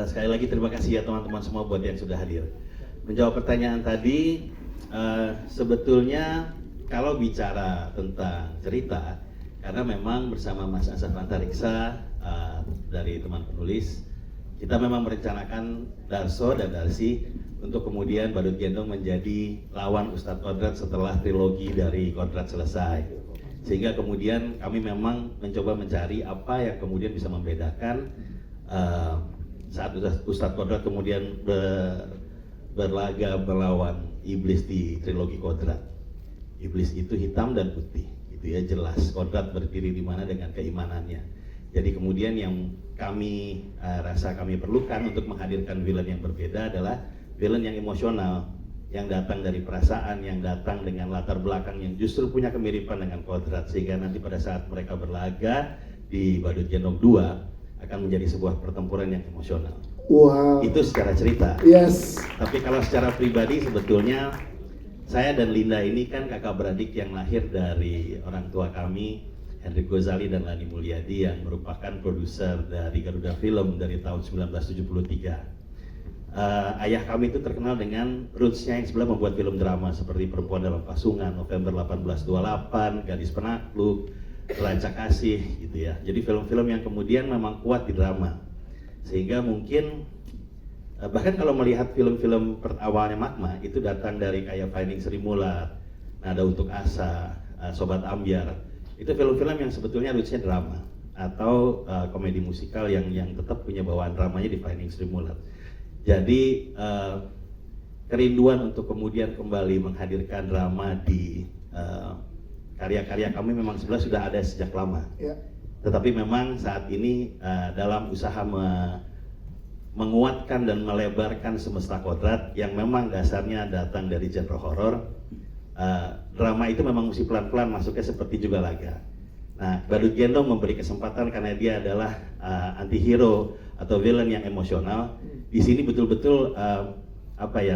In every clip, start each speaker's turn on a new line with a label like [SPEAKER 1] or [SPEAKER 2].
[SPEAKER 1] Sekali lagi terima kasih ya teman-teman semua buat yang sudah hadir. Menjawab pertanyaan tadi, sebetulnya kalau bicara tentang cerita, karena memang bersama Mas Asaf Antariksa dari teman penulis, kita memang merencanakan Darso dan Darsi untuk kemudian Badut Gendong menjadi lawan Ustadz Kodrat setelah trilogi dari Kodrat selesai. Sehingga kemudian kami memang mencoba mencari apa yang kemudian bisa membedakan saat Ustadz Kodrat kemudian berlaga melawan iblis di trilogi Kodrat. Iblis itu hitam dan putih, gitu ya, jelas Kodrat berdiri di mana dengan keimanannya. Jadi kemudian yang kami rasa kami perlukan untuk menghadirkan villain yang berbeda adalah villain yang emosional, yang datang dari perasaan, yang datang dengan latar belakang yang justru punya kemiripan dengan Kodrat, sehingga nanti pada saat mereka berlaga di Badut Gendong 2 akan menjadi sebuah pertempuran yang emosional.
[SPEAKER 2] Wow.
[SPEAKER 1] Itu secara cerita.
[SPEAKER 2] Yes.
[SPEAKER 1] Tapi kalau secara pribadi sebetulnya saya dan Linda ini kan kakak beradik yang lahir dari orang tua kami, Hendrik Gozali dan Lani Mulyadi, yang merupakan produser dari Garuda Film dari tahun 1973. Ayah kami itu terkenal dengan roots-nya yang sebelah membuat film drama seperti Perempuan Dalam Pasungan, November 1828, Gadis Penakluk, Rancak Kasih, gitu ya. Jadi film-film yang kemudian memang kuat di drama. Sehingga mungkin bahkan kalau melihat film-film awalnya Magma itu datang dari kayak Finding Sri Mulat, Nada Untuk Asa, Sobat Ambyar. Itu film-film yang sebetulnya roots-nya drama atau komedi musikal yang tetap punya bawaan dramanya di Finding Sri Mulat. Jadi kerinduan untuk kemudian kembali menghadirkan drama di karya-karya kami memang sebenarnya sudah ada sejak lama. Ya. Tetapi memang saat ini dalam usaha menguatkan dan melebarkan semesta Kodrat yang memang dasarnya datang dari genre horor, drama itu memang mesti pelan-pelan masuknya seperti juga laga. Nah, Badut Gendong memberi kesempatan karena dia adalah anti-hero atau villain yang emosional. Di sini betul-betul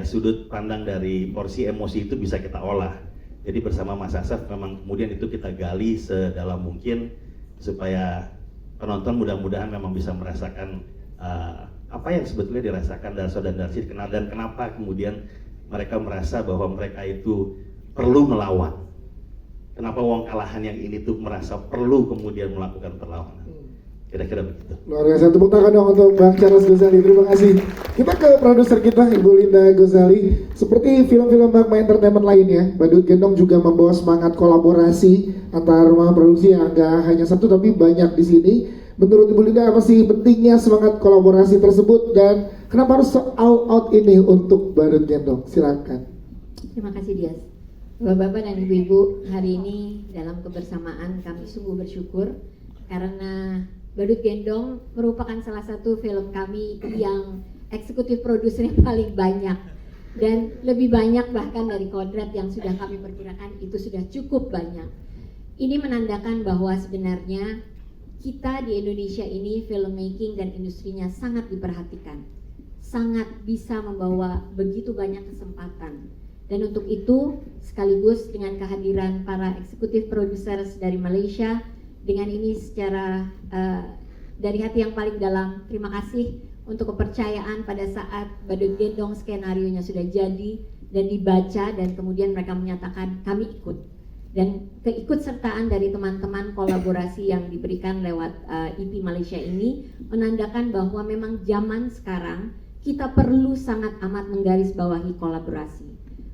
[SPEAKER 1] sudut pandang dari porsi emosi itu bisa kita olah. Jadi bersama Mas Asaf memang kemudian itu kita gali sedalam mungkin supaya penonton mudah-mudahan memang bisa merasakan apa yang sebetulnya dirasakan Darso dan Darsi dan kenapa kemudian mereka merasa bahwa mereka itu perlu melawan. Kenapa wong kalahan yang ini tuh merasa perlu kemudian melakukan perlawanan. Kira-kira begitu.
[SPEAKER 2] Luar biasa, tepuk tangan dong untuk Bang Charles Gozali. Terima kasih. Kita ke produser kita, Ibu Linda Gozali. Seperti film-film Magma Entertainment lainnya, Badut Gendong juga membawa semangat kolaborasi antar rumah produksi yang enggak hanya satu tapi banyak di sini. Menurut Ibu Linda, apa sih pentingnya semangat kolaborasi tersebut dan kenapa harus all out ini untuk Badut Gendong? Silakan.
[SPEAKER 3] Terima kasih Dias. Bapak-bapak dan ibu-ibu, hari ini dalam kebersamaan kami sungguh bersyukur karena Badut Gendong merupakan salah satu film kami yang eksekutif produsernya paling banyak dan lebih banyak bahkan dari Kodrat yang sudah kami perkirakan itu sudah cukup banyak. Ini menandakan bahwa sebenarnya kita di Indonesia ini filmmaking dan industrinya sangat diperhatikan, sangat bisa membawa begitu banyak kesempatan. Dan untuk itu sekaligus dengan kehadiran para eksekutif producers dari Malaysia, dengan ini secara dari hati yang paling dalam terima kasih untuk kepercayaan pada saat Badut Gendong skenarionya sudah jadi dan dibaca dan kemudian mereka menyatakan kami ikut. Dan keikutsertaan dari teman-teman kolaborasi yang diberikan lewat IP Malaysia ini menandakan bahwa memang zaman sekarang kita perlu sangat amat menggarisbawahi kolaborasi.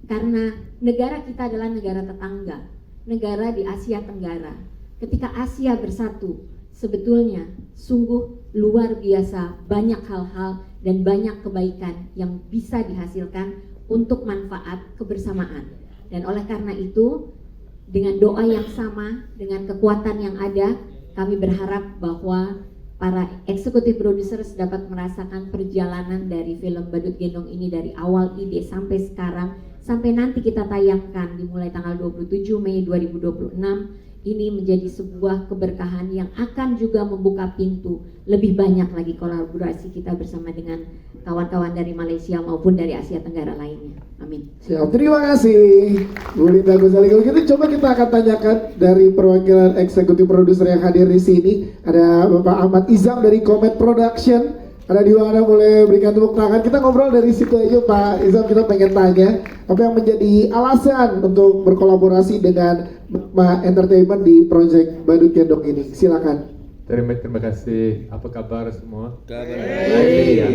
[SPEAKER 3] Karena negara kita adalah negara tetangga, negara di Asia Tenggara. Ketika Asia bersatu, sebetulnya sungguh luar biasa banyak hal-hal dan banyak kebaikan yang bisa dihasilkan untuk manfaat kebersamaan. Dan oleh karena itu, dengan doa yang sama, dengan kekuatan yang ada, kami berharap bahwa para eksekutif producers dapat merasakan perjalanan dari film Badut Gendong ini dari awal ide sampai sekarang, sampai nanti kita tayangkan dimulai tanggal 27 Mei 2026. ini menjadi sebuah keberkahan yang akan juga membuka pintu lebih banyak lagi kolaborasi kita bersama dengan kawan-kawan dari Malaysia maupun dari Asia Tenggara lainnya. Amin.
[SPEAKER 2] Siap, terima kasih Bu Linda Gozali. Kalau gitu coba kita akan tanyakan dari perwakilan eksekutif produser yang hadir di sini. Ada Bapak Ahmad Izam dari Comet Production. Ada di mana, boleh berikan tepuk tangan. Kita ngobrol dari situ aja Pak Izam, kita pengen tanya apa yang menjadi alasan untuk berkolaborasi dengan Magma Entertainment di project Badut Gendong ini. Silakan.
[SPEAKER 4] Terima kasih. Apa kabar semua?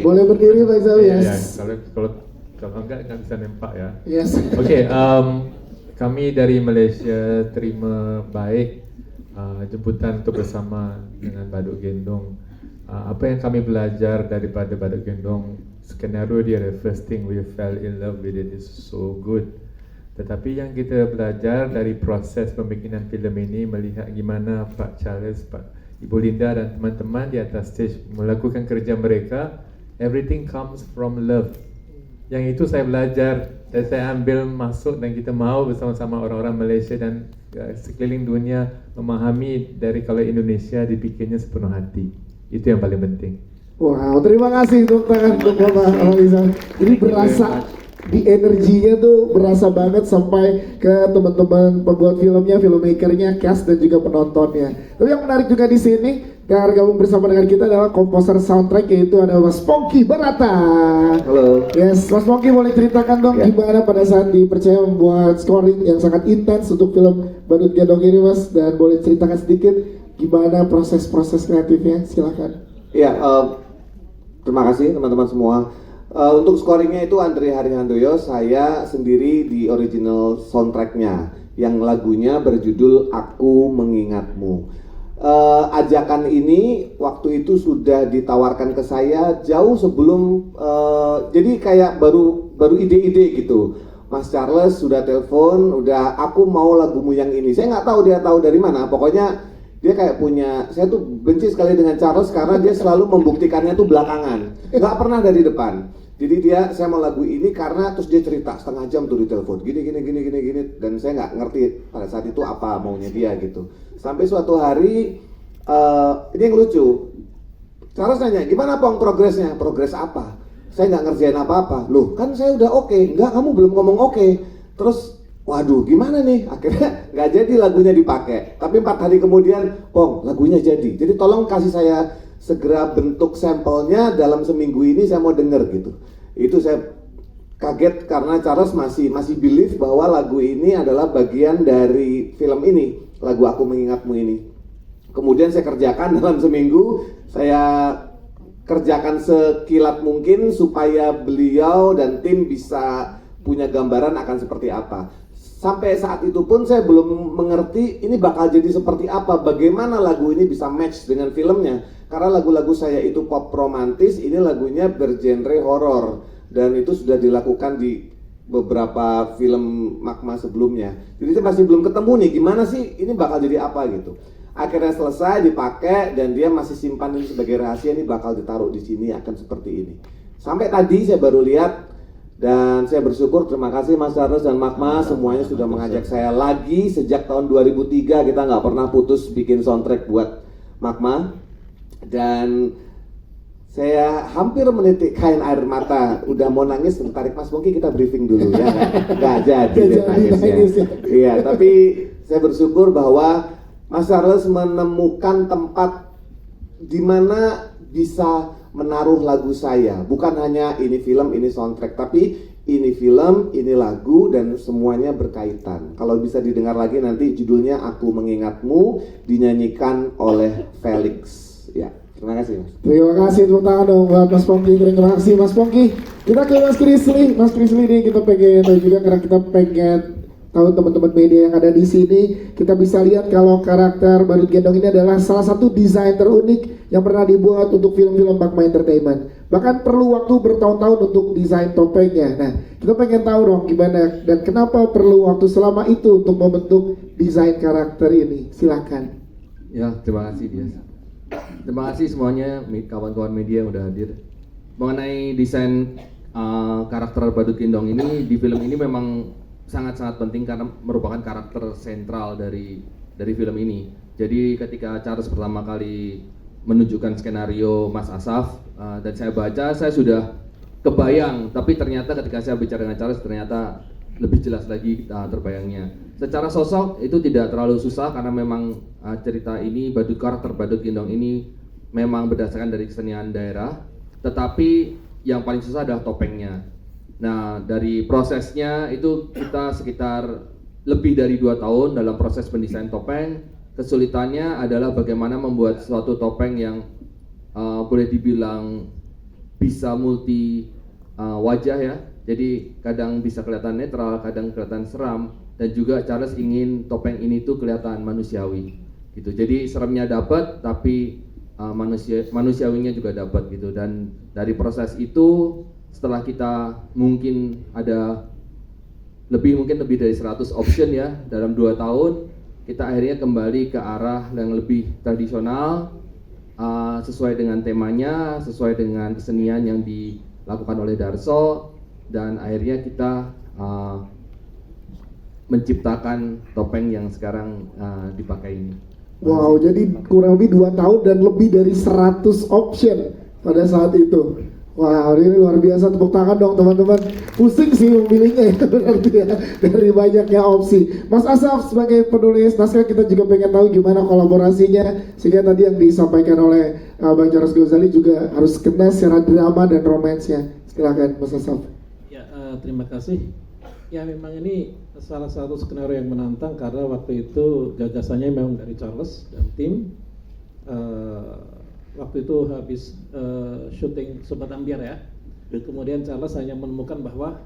[SPEAKER 2] Boleh berdiri Pak Izam,
[SPEAKER 4] Ya,
[SPEAKER 2] yes.
[SPEAKER 4] kalau enggak nggak bisa nempak ya.
[SPEAKER 2] Yes.
[SPEAKER 4] Oke, kami dari Malaysia terima baik jemputan untuk bersama dengan Badut Gendong. Apa yang kami belajar daripada Badut Gendong, skenario dia, the first thing we fell in love with it is so good. Tetapi yang kita belajar dari proses pembikinan filem ini, melihat gimana Pak Charles, Ibu Linda dan teman-teman di atas stage melakukan kerja mereka, everything comes from love. Yang itu saya belajar dan saya ambil masuk, dan kita mau bersama-sama orang-orang Malaysia dan sekeliling dunia memahami dari kalau Indonesia dipikirnya sepenuh hati. Itu yang paling penting.
[SPEAKER 2] Wow, terima kasih tepuk tangan untuk Bapak Ahmad Izam. Ini berasa di energinya tuh berasa banget sampai ke teman-teman pembuat filmnya, filmmakernya, cast dan juga penontonnya. Tapi yang menarik juga di sini, yang gabung bersama dengan kita adalah komposer soundtrack, yaitu ada Mas Pongki Barata.
[SPEAKER 5] Halo.
[SPEAKER 2] Yes, Mas Pongki boleh ceritakan dong gimana pada saat dipercaya membuat scoring yang sangat intens untuk film Badut Gendong ini Mas, dan boleh ceritakan sedikit gimana proses-proses kreatifnya, silakan.
[SPEAKER 5] Iya, terima kasih teman-teman semua. Untuk scoringnya itu Andre Harihandoyo, saya sendiri di original soundtracknya, yang lagunya berjudul Aku Mengingatmu. Ajakan ini waktu itu sudah ditawarkan ke saya jauh sebelum, jadi kayak baru ide-ide gitu. Mas Charles sudah telepon, udah aku mau lagumu yang ini. Saya nggak tahu dia tahu dari mana, pokoknya dia kayak punya, saya tuh benci sekali dengan Charles karena dia selalu membuktikannya tuh belakangan, nggak pernah dari depan. Jadi saya mau lagu ini karena terus dia cerita setengah jam tuh di telepon, gini, dan saya nggak ngerti pada saat itu apa maunya dia gitu. Sampai suatu hari, ini yang lucu, Charles nanya, gimana Pong progresnya? Progres apa? Saya nggak ngerjain apa-apa. Loh, kan saya udah oke. Enggak, kamu belum ngomong oke. Terus waduh, gimana nih? Akhirnya nggak jadi lagunya dipakai. Tapi 4 hari kemudian, Pong, lagunya jadi. Jadi tolong kasih saya segera bentuk sampelnya dalam seminggu ini, saya mau denger gitu. Itu saya kaget karena Charles masih believe bahwa lagu ini adalah bagian dari film ini, lagu Aku Mengingatmu ini. Kemudian saya kerjakan dalam seminggu, saya kerjakan sekilat mungkin supaya beliau dan tim bisa punya gambaran akan seperti apa. Sampai saat itu pun saya belum mengerti ini bakal jadi seperti apa, bagaimana lagu ini bisa match dengan filmnya. Karena lagu-lagu saya itu pop romantis, ini lagunya bergenre horor, dan itu sudah dilakukan di beberapa film Magma sebelumnya. Jadi saya masih belum ketemu nih gimana sih ini bakal jadi apa gitu. Akhirnya selesai dipakai dan dia masih simpan ini sebagai rahasia, ini bakal ditaruh di sini akan seperti ini. Sampai tadi saya baru lihat. Dan saya bersyukur, terima kasih Mas Charles dan Magma semuanya sudah mengajak saya lagi. Sejak tahun 2003 kita nggak pernah putus bikin soundtrack buat Magma. Dan saya hampir menitikkan air mata, udah mau nangis, tarik Mas Pongki kita briefing dulu ya. Nggak jadi nangisnya. Iya, tapi saya bersyukur bahwa Mas Charles menemukan tempat di mana bisa menaruh lagu saya, bukan hanya ini film, ini soundtrack, tapi ini film, ini lagu, dan semuanya berkaitan. Kalau bisa didengar lagi nanti judulnya Aku Mengingatmu, dinyanyikan oleh Felix. Ya, terima kasih Mas.
[SPEAKER 2] Terima kasih, tepuk tangan dong buat Mas Pongki. Terima kasih Mas Pongki. Kita ke Mas Krisli. Mas Krisli nih kita pengen tahu juga, karena kita pengen tahu teman-teman media yang ada di sini, kita bisa lihat kalau karakter Badut Gendong ini adalah salah satu desain terunik yang pernah dibuat untuk film-film Magma Entertainment. Bahkan perlu waktu bertahun-tahun untuk desain topengnya. Nah, kita pengen tahu dong gimana dan kenapa perlu waktu selama itu untuk membentuk desain karakter ini. Silakan.
[SPEAKER 6] Ya, terima kasih Dias. Terima kasih semuanya kawan-kawan media yang udah hadir. Mengenai desain karakter Badut Gendong ini di film ini memang sangat-sangat penting karena merupakan karakter sentral dari dari film ini. Jadi ketika Charles pertama kali menunjukkan skenario Mas Asaf dan saya baca, saya sudah kebayang, tapi ternyata ketika saya bicara dengan Charles ternyata lebih jelas lagi terbayangnya. Secara sosok itu tidak terlalu susah karena memang cerita ini, karakter Badut Gendong ini memang berdasarkan dari kesenian daerah, tetapi yang paling susah adalah topengnya. Nah, dari prosesnya itu kita sekitar lebih dari 2 tahun dalam proses pendesain topeng. Kesulitannya adalah bagaimana membuat suatu topeng yang boleh dibilang bisa multi wajah ya. Jadi kadang bisa kelihatan netral, kadang kelihatan seram, dan juga Charles ingin topeng ini tuh kelihatan manusiawi gitu. Jadi seremnya dapat, tapi manusiawinya juga dapat gitu. Dan dari proses itu setelah kita mungkin lebih dari 100 option ya dalam 2 tahun, kita akhirnya kembali ke arah yang lebih tradisional, sesuai dengan temanya, sesuai dengan kesenian yang dilakukan oleh Darso, dan akhirnya kita menciptakan topeng yang sekarang dipakai ini.
[SPEAKER 2] Wow, jadi kurang lebih 2 tahun dan lebih dari 100 option pada saat itu. Wow, ini luar biasa, tepuk tangan dong teman-teman. Pusing sih memilihnya ya, berarti ya, dari banyaknya opsi. Mas Asaf sebagai penulis naskah, kita juga pengen tahu gimana kolaborasinya, sehingga tadi yang disampaikan oleh Bang Charles Ghazali juga harus kena secara drama dan romansnya. Silakan Mas Asaf.
[SPEAKER 7] Ya, terima kasih. Ya, memang ini salah satu skenario yang menantang karena waktu itu gagasannya memang dari Charles dan tim. Waktu itu habis syuting Sobat Ambiar ya. Kemudian Charles hanya menemukan bahwa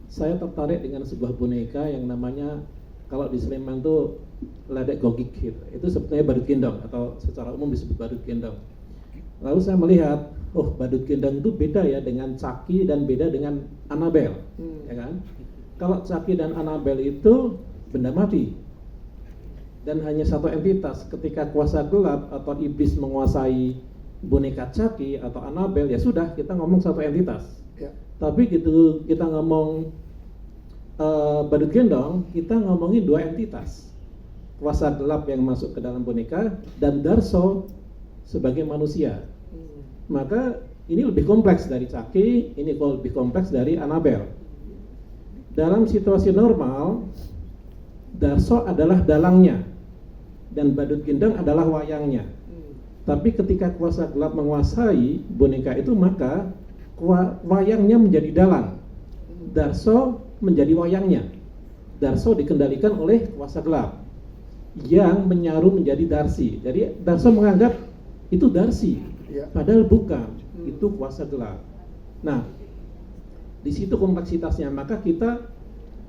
[SPEAKER 7] saya tertarik dengan sebuah boneka yang namanya, kalau di Sleman tuh ledek gogik gitu. Itu sebetulnya badut gendong atau secara umum disebut badut gendong. Lalu saya melihat, oh badut gendong itu beda ya dengan Chucky dan beda dengan Annabelle, ya kan? Kalau Chucky dan Annabelle itu benda mati dan hanya satu entitas. Ketika kuasa gelap atau iblis menguasai boneka Chucky atau Annabelle, ya sudah, kita ngomong satu entitas.
[SPEAKER 2] Ya.
[SPEAKER 7] Tapi gitu kita ngomong badut gendong, kita ngomongin 2 entitas. Kuasa gelap yang masuk ke dalam boneka dan Darso sebagai manusia. Maka ini lebih kompleks dari Chucky, ini lebih kompleks dari Annabelle. Dalam situasi normal, Darso adalah dalangnya dan badut gendong adalah wayangnya. Tapi ketika kuasa gelap menguasai boneka itu, maka wayangnya menjadi dalang, Darso menjadi wayangnya. Darso dikendalikan oleh kuasa gelap yang menyaru menjadi Darsi. Jadi Darso menganggap itu Darsi, padahal bukan, itu kuasa gelap. Nah, di situ kompleksitasnya, maka kita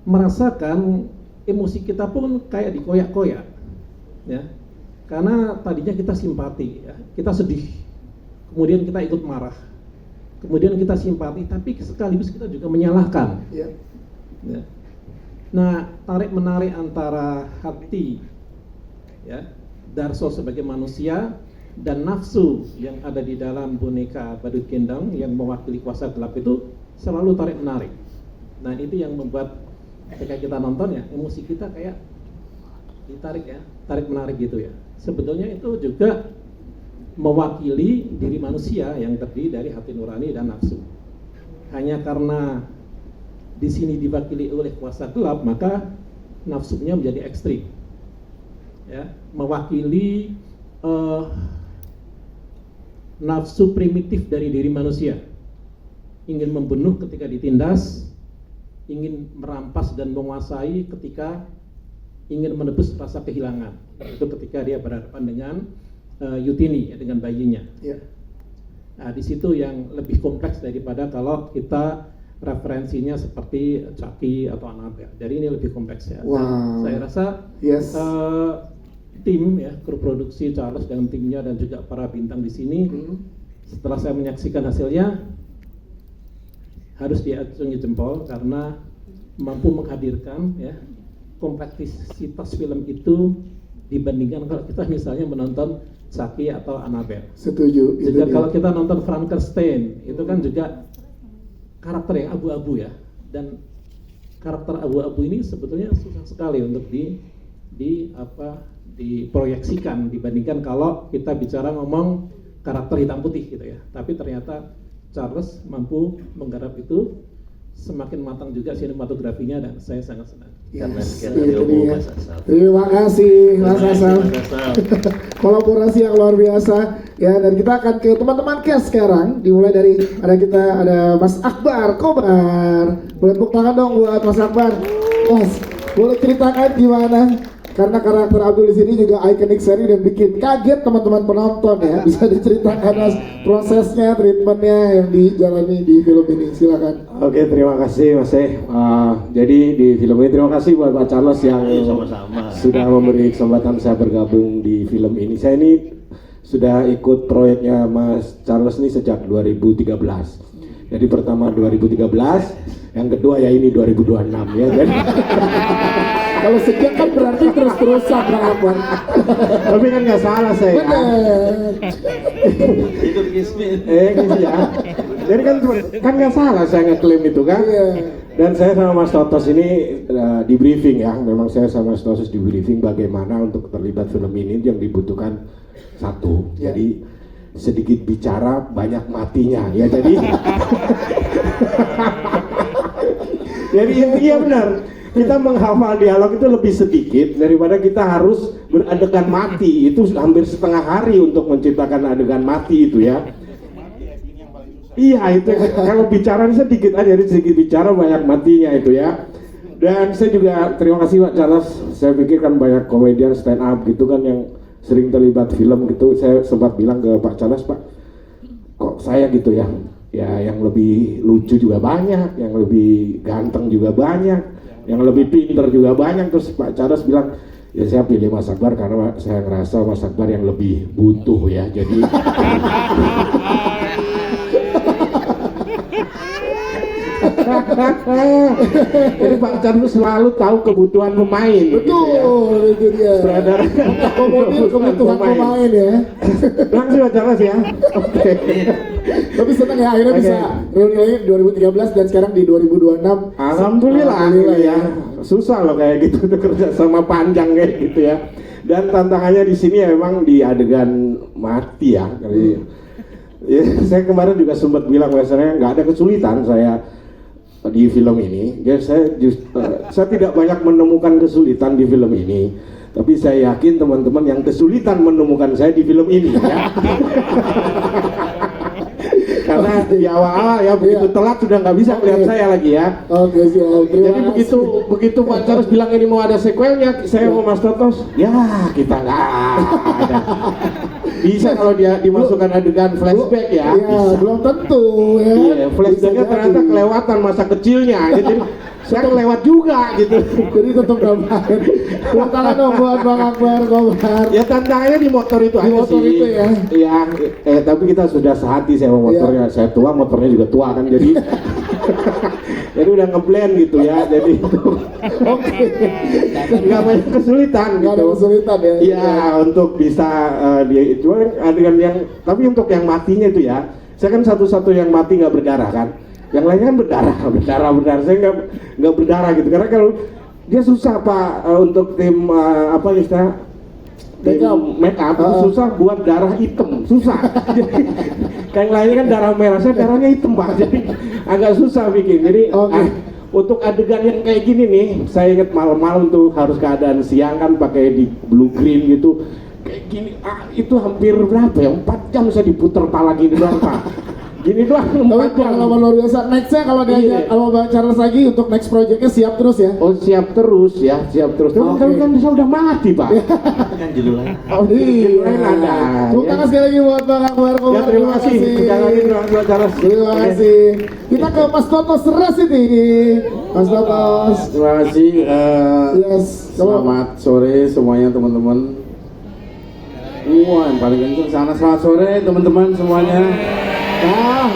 [SPEAKER 7] merasakan emosi kita pun kayak dikoyak-koyak, ya. Karena tadinya kita simpati, ya, kita sedih, kemudian kita ikut marah, kemudian kita simpati, tapi sekaligus kita juga menyalahkan.
[SPEAKER 2] Ya.
[SPEAKER 7] Ya. Nah, tarik menarik antara hati, ya, Darso sebagai manusia dan nafsu yang ada di dalam boneka badut gendong yang mewakili kuasa gelap itu selalu tarik menarik. Nah, itu yang membuat ketika kita nonton ya, emosi kita kayak ditarik ya, tarik menarik gitu ya. Sebetulnya itu juga mewakili diri manusia yang terdiri dari hati nurani dan nafsu. Hanya karena di sini diwakili oleh kuasa gelap, maka nafsunya menjadi ekstrim, ya, mewakili nafsu primitif dari diri manusia, ingin membunuh ketika ditindas, ingin merampas dan menguasai ketika ingin menebus rasa kehilangan. Itu ketika dia berhadapan dengan Yutini, ya, dengan bayinya.
[SPEAKER 2] Ya.
[SPEAKER 7] Nah, di situ yang lebih kompleks daripada kalau kita referensinya seperti Chucky atau Annabelle. Jadi ini lebih kompleks ya.
[SPEAKER 2] Wow.
[SPEAKER 7] Dan saya rasa
[SPEAKER 2] Yes.
[SPEAKER 7] tim ya, kru produksi Charles dan timnya dan juga para bintang di sini, setelah saya menyaksikan hasilnya, harus diacungi jempol karena mampu menghadirkan ya kompleksitas film itu dibandingkan kalau kita misalnya menonton Chucky atau Annabelle.
[SPEAKER 2] Setuju.
[SPEAKER 7] Juga
[SPEAKER 2] Itu
[SPEAKER 7] kalau
[SPEAKER 2] dia.
[SPEAKER 7] kita nonton Frankenstein itu kan juga karakter yang abu-abu ya, dan karakter abu-abu ini sebetulnya susah sekali untuk diproyeksikan dibandingkan kalau kita bicara ngomong karakter hitam putih gitu ya. Tapi ternyata Charles mampu menggarap itu, semakin matang juga sinematografinya, dan saya sangat senang.
[SPEAKER 1] Karena sekian
[SPEAKER 2] Itu
[SPEAKER 1] ilmu
[SPEAKER 2] dia.
[SPEAKER 1] Mas Asaf.
[SPEAKER 2] Terima kasih Mas Asaf.
[SPEAKER 1] Mas Asaf.
[SPEAKER 2] Kolaborasi yang luar biasa ya, dan kita akan ke teman-teman cast sekarang. Dimulai dari ada Mas Akbar Kobar. Boleh tepuk tangan dong buat Mas Akbar. Mas, boleh ceritakan gimana? Karena karakter Abdul di sini juga ikonik seri dan bikin kaget teman-teman penonton ya. Bisa diceritakan Mas prosesnya, treatmentnya yang dijalani di film ini. Silakan.
[SPEAKER 8] Oke, terima kasih Mas jadi di film ini terima kasih buat Pak Charles yang
[SPEAKER 1] Iya, sama-sama.
[SPEAKER 8] sudah memberi kesempatan saya bergabung di film ini. Saya ini sudah ikut proyeknya Mas Charles ini sejak 2013. Jadi pertama 2013, yang kedua ya ini 2026 ya. Jadi,
[SPEAKER 2] Kalau sejak kan berarti terus-terusan Bang Akbar.
[SPEAKER 8] tapi kan nggak salah saya.
[SPEAKER 2] Bener.
[SPEAKER 1] Ikut kismin.
[SPEAKER 8] Gitu ya. Jadi kan nggak salah saya ngeklaim itu kan.
[SPEAKER 2] Iya.
[SPEAKER 8] Dan saya sama Mas Totos ini di briefing ya. Memang saya sama Mas Totos di briefing bagaimana untuk terlibat film ini yang dibutuhkan satu.
[SPEAKER 2] Ya.
[SPEAKER 8] Jadi sedikit bicara banyak matinya ya. Jadi jadi iya benar. Kita menghafal dialog itu lebih sedikit daripada kita harus beradegan mati. Itu hampir setengah hari untuk menciptakan adegan mati itu ya. Iya itu kalau bicara sedikit aja, jadi sedikit bicara banyak matinya itu ya. Dan saya juga terima kasih Pak Charles. Saya pikir kan banyak komedian stand up gitu kan yang sering terlibat film gitu. Saya sempat bilang ke Pak Charles, Pak, kok saya gitu ya. Ya yang lebih lucu juga banyak, yang lebih ganteng juga banyak, yang lebih pinter juga banyak. Terus Pak Charles bilang, ya saya pilih Mas Akbar karena saya ngerasa Mas Akbar yang lebih butuh ya. Jadi jadi Pak Charles selalu tahu kebutuhan pemain.
[SPEAKER 2] Betul, itu dia.
[SPEAKER 8] Sutradara
[SPEAKER 2] Akomodir kebutuhan pemain ya.
[SPEAKER 8] Langsung Pak Charles ya. Oke.
[SPEAKER 2] Tapi senang ya akhirnya
[SPEAKER 8] Oke.
[SPEAKER 2] bisa reuni lagi 2013 dan sekarang di 2026.
[SPEAKER 8] Alhamdulillah ya. Susah loh kayak gitu tuh, kerja sama panjang kayak gitu ya. Dan tantangannya di sini ya memang di adegan mati ya. Ya, saya kemarin juga sempat bilang biasanya nggak ada kesulitan saya di film ini. Ya, saya tidak banyak menemukan kesulitan di film ini. Tapi saya yakin teman-teman yang kesulitan menemukan saya di film ini ya. Karena di awal-awal ya begitu telat sudah nggak bisa melihat saya lagi ya.
[SPEAKER 2] Oke siap.
[SPEAKER 8] Jadi begitu Pak Charles bilang ini mau ada sequelnya, saya mau Mas Totos, ya kita nggak ada. Bisa kalau dia dimasukkan adegan flashback ya.
[SPEAKER 2] Iya, belum tentu ya.
[SPEAKER 8] Iya, flashbacknya
[SPEAKER 2] Bisa
[SPEAKER 8] ternyata
[SPEAKER 2] jadi.
[SPEAKER 8] kelewatan masa kecilnya. Jadi saya kelewat juga gitu.
[SPEAKER 2] Jadi tetap nggak main. Tepuk tangan dong buat Bang Akbar Kobar.
[SPEAKER 8] Ya tantangannya di motor itu
[SPEAKER 2] Di
[SPEAKER 8] aja
[SPEAKER 2] motor
[SPEAKER 8] sih.
[SPEAKER 2] itu ya.
[SPEAKER 8] Iya, tapi kita sudah sehati sama motornya. Saya tua, motornya juga tua kan, jadi jadi udah ngeblend gitu ya. Jadi itu
[SPEAKER 2] Oke.
[SPEAKER 8] nggak banyak kesulitan.
[SPEAKER 2] Nggak ada
[SPEAKER 8] gitu.
[SPEAKER 2] kesulitan ya.
[SPEAKER 8] Iya, untuk bisa dia itu adegan yang, tapi untuk yang matinya itu ya, saya kan satu-satu yang mati nggak berdarah kan. Yang lainnya kan berdarah. Saya nggak berdarah gitu, karena kalau dia susah Pak untuk tim apa istilah make up itu susah buat darah hitam, susah. Jadi kayak yang lainnya kan darah merah, saya darahnya hitam Pak, jadi agak susah bikin. Jadi untuk adegan yang kayak gini nih, saya ingat malam-malam tuh harus keadaan siang kan pakai di blue green gitu. Kayak gini, itu hampir berapa ya? 4 jam saya diputer pala gini doang Pak. Gini doang.
[SPEAKER 2] Tapi pengalaman luar biasa. Nextnya kalau diajak kalau Bang Charles lagi untuk next projectnya siap terus ya.
[SPEAKER 8] Oh siap terus ya, siap terus. Tapi kan saya udah mati Pak.
[SPEAKER 1] Kan judul lain.
[SPEAKER 8] Oh iya, ada.
[SPEAKER 2] Tepuk tangan sekali lagi buat Bang Akbar Kobar.
[SPEAKER 8] Ya terima kasih. Sekali lagi terima kasih Pak Charles.
[SPEAKER 2] Terima kasih. Kita ke Mas Totos Rasidi. Mas Totos.
[SPEAKER 9] Terima kasih.
[SPEAKER 2] Yes.
[SPEAKER 9] Selamat sore semuanya teman-teman. Wah, yang paling kenceng sana. Selamat sore teman-teman semuanya.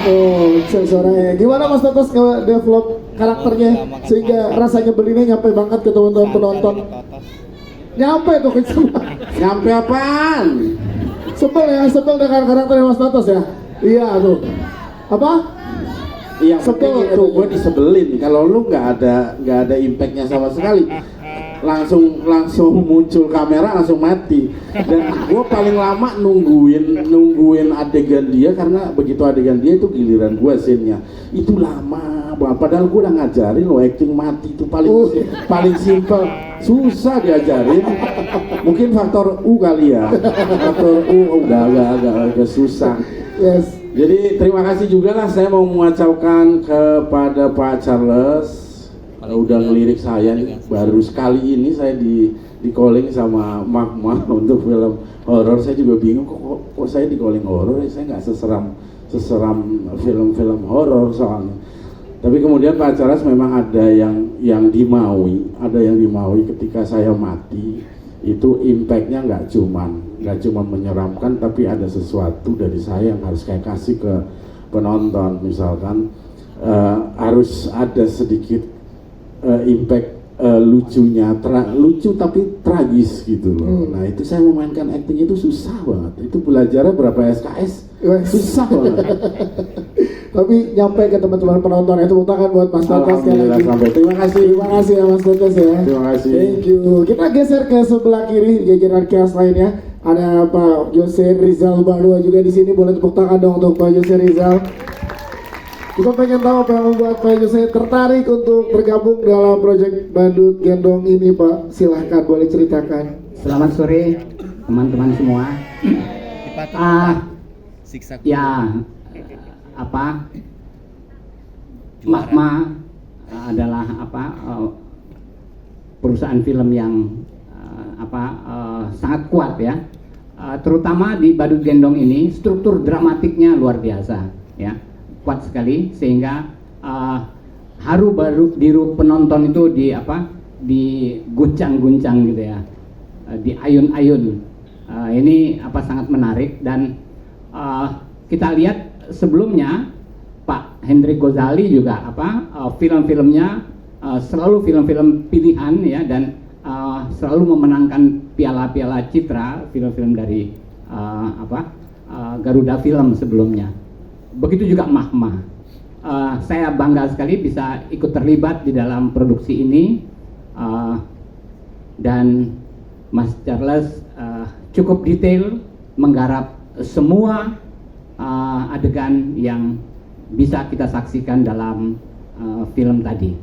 [SPEAKER 2] Tuh, suaranya. Gimana Mas Totos develop karakternya sehingga rasanya belinya nyampe banget ke teman-teman penonton? Nyampe tuh ke semua.
[SPEAKER 9] Nyampe apaan?
[SPEAKER 2] Sebel dengan karakternya Mas Totos ya? Iya tuh. Apa?
[SPEAKER 9] Iya, sebel itu gue disebelin. Kalau lu nggak ada impactnya sama sekali. langsung muncul kamera langsung mati. Dan gue paling lama nungguin adegan dia karena begitu adegan dia itu giliran gue scene-nya itu lama banget. Padahal gue udah ngajarin lo acting mati itu paling simple, susah diajarin. Mungkin faktor U kali ya, faktor U udah agak susah.
[SPEAKER 2] Yes.
[SPEAKER 9] Jadi terima kasih juga lah, saya mau mengucapkan kepada Pak Charles udah ngelirik saya nih. Baru sekali ini saya di calling sama Magma untuk film horor. Saya juga bingung kok saya di calling horor, saya nggak seseram film-film horor soalnya. Tapi kemudian Pak Charles memang ada yang dimaui ketika saya mati. Itu impactnya nggak cuma menyeramkan, tapi ada sesuatu dari saya yang harus saya kasih ke penonton. Misalkan harus ada sedikit impact lucunya, lucu tapi tragis gitu loh. Nah itu saya memainkan acting itu susah banget. Itu belajarnya berapa SKS? Susah banget.
[SPEAKER 2] Tapi nyampe ke teman-teman penonton itu, tepuk tangan buat Mas Totes sekali lagi.
[SPEAKER 9] Terima kasih
[SPEAKER 2] Ya Mas Totes ya.
[SPEAKER 9] Terima kasih.
[SPEAKER 2] Thank you. Kita geser ke sebelah kiri jajaran cast lainnya. Ada Pak Jose Rizal Bardua juga di sini. Boleh tepuk tangan dong untuk Pak Jose Rizal. Kita pengen tahu apa yang membuat Pak Jose tertarik untuk bergabung dalam proyek Badut Gendong ini, Pak. Silahkan, boleh ceritakan.
[SPEAKER 10] Selamat sore teman-teman semua. Magma adalah perusahaan film yang sangat kuat ya. Terutama di Badut Gendong ini struktur dramatiknya luar biasa ya. Kuat sekali sehingga haru baru diru penonton itu diguncang-guncang gitu ya. Diayun-ayun. Ini sangat menarik dan kita lihat sebelumnya Pak Hendrik Gozali juga film-filmnya selalu film-film pilihan ya, dan selalu memenangkan piala-piala citra film-film dari Garuda Film sebelumnya. Begitu juga Magma. Saya bangga sekali bisa ikut terlibat di dalam produksi ini, dan Mas Charles cukup detail menggarap semua adegan yang bisa kita saksikan dalam film tadi.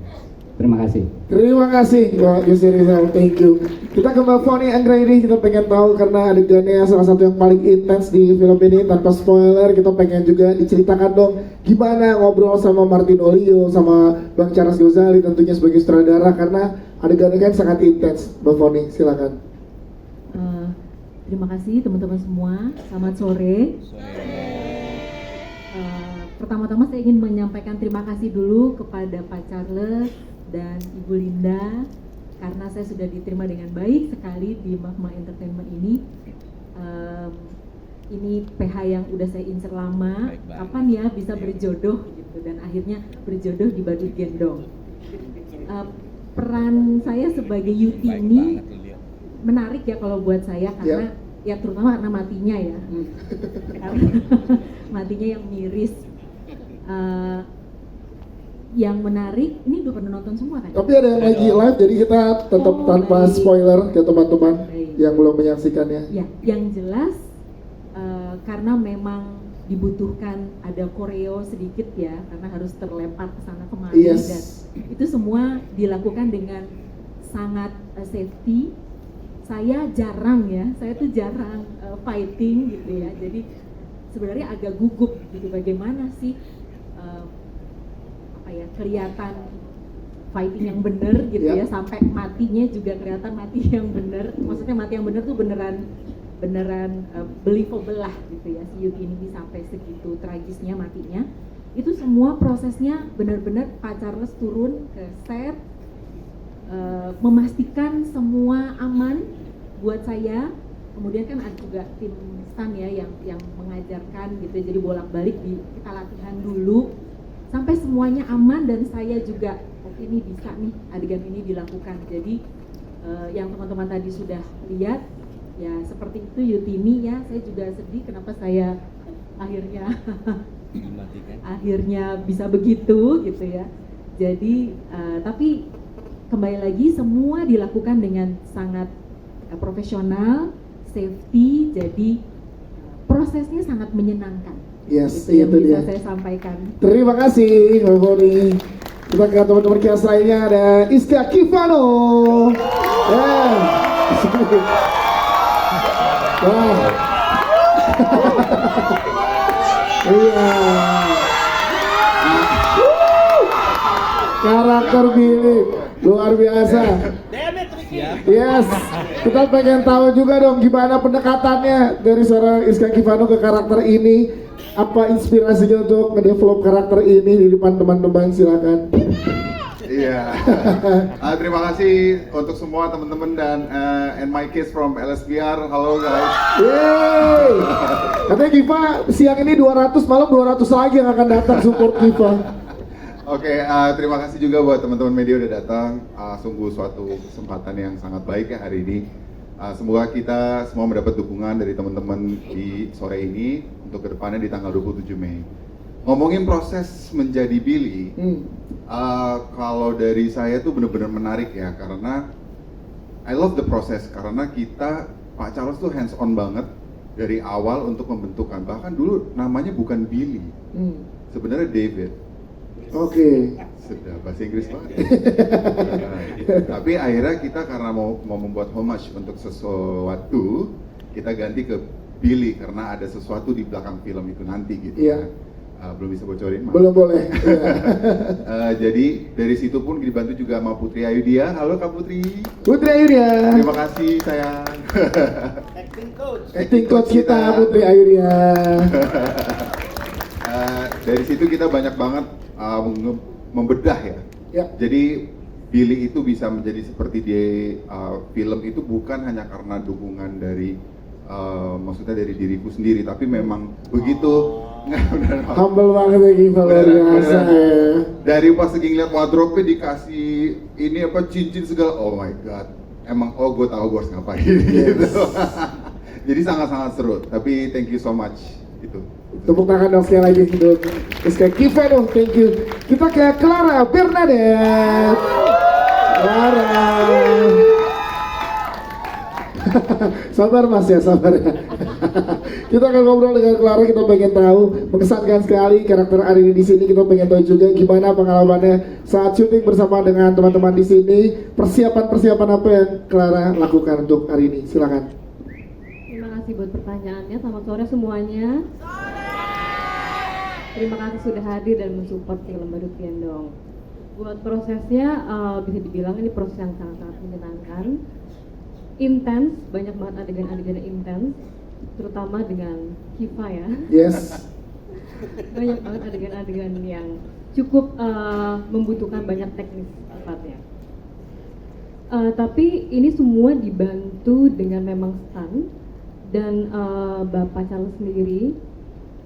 [SPEAKER 10] Terima kasih.
[SPEAKER 2] Terima kasih Pak Jose Rizal, thank you. Kita ke Mbak Foni Anggraini, kita pengen tahu karena adegannya salah satu yang paling intens di film ini. Tanpa spoiler, kita pengen juga diceritakan dong gimana ngobrol sama Martin Olio, sama Bang Charles Gozali tentunya sebagai sutradara, karena adegannya kan sangat intens. Mbak Foni, silakan.
[SPEAKER 11] Terima kasih teman-teman semua, selamat sore. Pertama-tama saya ingin menyampaikan terima kasih dulu kepada Pak Charles dan Ibu Linda karena saya sudah diterima dengan baik sekali di Magma Entertainment ini. Ini PH yang udah saya insert lama, kapan ya bisa berjodoh gitu, dan akhirnya berjodoh di Badut Gendong. Peran saya sebagai Yuti ini menarik ya kalau buat saya karena ya terutama karena matinya ya, karena matinya yang miris. Yang menarik, ini udah pernah nonton semua kan?
[SPEAKER 2] Tapi ada yang lagi live, jadi kita tetap tanpa spoiler ke teman-teman yang belum menyaksikannya.
[SPEAKER 11] Ya, yang jelas karena memang dibutuhkan ada koreo sedikit ya, karena harus terlempar ke sana kemari, dan itu semua dilakukan dengan sangat safety. Saya tuh jarang fighting gitu ya, jadi sebenarnya agak gugup gitu bagaimana sih kelihatan fighting yang bener gitu ya, sampai matinya juga kelihatan mati yang bener. Maksudnya mati yang bener tuh beneran believable lah gitu ya, si Yuki ini sampai segitu tragisnya matinya. Itu semua prosesnya benar-benar Pak Charles turun ke set, memastikan semua aman buat saya. Kemudian kan ada juga tim stan ya yang mengajarkan gitu, jadi bolak-balik kita latihan dulu sampai semuanya aman, dan saya juga ini bisa nih adegan ini dilakukan. Jadi yang teman-teman tadi sudah lihat ya seperti itu Yutimi ya, saya juga sedih kenapa saya akhirnya bisa begitu gitu ya. Jadi tapi kembali lagi semua dilakukan dengan sangat profesional, safety, jadi prosesnya sangat menyenangkan.
[SPEAKER 2] Yes,
[SPEAKER 11] Itu yang
[SPEAKER 2] itu
[SPEAKER 11] bisa
[SPEAKER 2] dia.
[SPEAKER 11] saya sampaikan.
[SPEAKER 2] Terima kasih, Mbak Boni. Kita ke teman-teman kias lainnya, ada Iska Kivano. Ya. Wah. Iya. Karakter Billy luar biasa. Yes, kita pengen tahu juga dong gimana pendekatannya dari seorang Iska Kivano ke karakter ini. Apa inspirasinya untuk ngedevelop karakter ini di depan teman-teman, silakan.
[SPEAKER 12] Iya. Terima kasih untuk semua teman-teman dan and my kids from LSBR. Halo guys.
[SPEAKER 2] Yeay. Katanya Kiva siang ini 200, malam 200 lagi yang akan datang support Kiva.
[SPEAKER 12] Oke, terima kasih juga buat teman-teman media udah datang. Sungguh suatu kesempatan yang sangat baik ya hari ini. Semoga kita semua mendapat dukungan dari teman-teman di sore ini untuk kedepannya di tanggal 27 Mei. Ngomongin proses menjadi Billy, kalau dari saya tuh benar-benar menarik ya, karena I love the process, karena kita, Pak Charles tuh hands on banget dari awal untuk membentukkan. Bahkan dulu namanya bukan Billy, sebenarnya David.
[SPEAKER 2] Oke.
[SPEAKER 12] Sudah bahasa Inggris banget. Tapi akhirnya kita karena mau membuat homage untuk sesuatu, kita ganti ke Billy karena ada sesuatu di belakang film itu nanti gitu.
[SPEAKER 2] Iya.
[SPEAKER 12] Belum bisa bocorin.
[SPEAKER 2] Belum boleh.
[SPEAKER 12] Jadi dari situ pun dibantu juga sama Putri Ayudia. Halo Kak Putri.
[SPEAKER 2] Putri Ayudia.
[SPEAKER 12] Terima kasih sayang.
[SPEAKER 2] Acting coach kita Putri Ayudia.
[SPEAKER 12] Dari situ kita banyak banget membedah ya. Jadi Billy itu bisa menjadi seperti di film itu bukan hanya karena dukungan dari maksudnya dari diriku sendiri, tapi memang begitu.
[SPEAKER 2] Humble banget ya Kiva, luar biasa ya.
[SPEAKER 12] Dari pas lagi ngeliat wardrobe dikasih ini apa cincin segala, oh my god, emang gue tahu gue harus ngapain gitu. Jadi sangat-sangat seru, tapi thank you so much itu.
[SPEAKER 2] Tepuk tangan dong sekali lagi untuk Iska Kivano, thank you. Kita ke Clara Bernadette. Clara. Sabar mas ya, sabar ya. Kita akan ngobrol dengan Clara, kita pengen tahu, mengesankan sekali karakter Arini di sini. Kita pengen tahu juga gimana pengalamannya saat syuting bersama dengan teman-teman di sini. Persiapan apa yang Clara lakukan untuk Arini? Silakan.
[SPEAKER 13] Terima kasih buat pertanyaannya. Selamat sore semuanya. Terima kasih sudah hadir dan mensupport film Badut Gendong. Buat prosesnya bisa dibilang ini proses yang sangat-sangat menyenangkan, intens, banyak banget adegan-adegan intens, terutama dengan Kiva ya.
[SPEAKER 2] Yes.
[SPEAKER 13] Banyak banget adegan-adegan yang cukup membutuhkan banyak teknis tepatnya. Tapi ini semua dibantu dengan memang stunt dan Bapak Charles sendiri.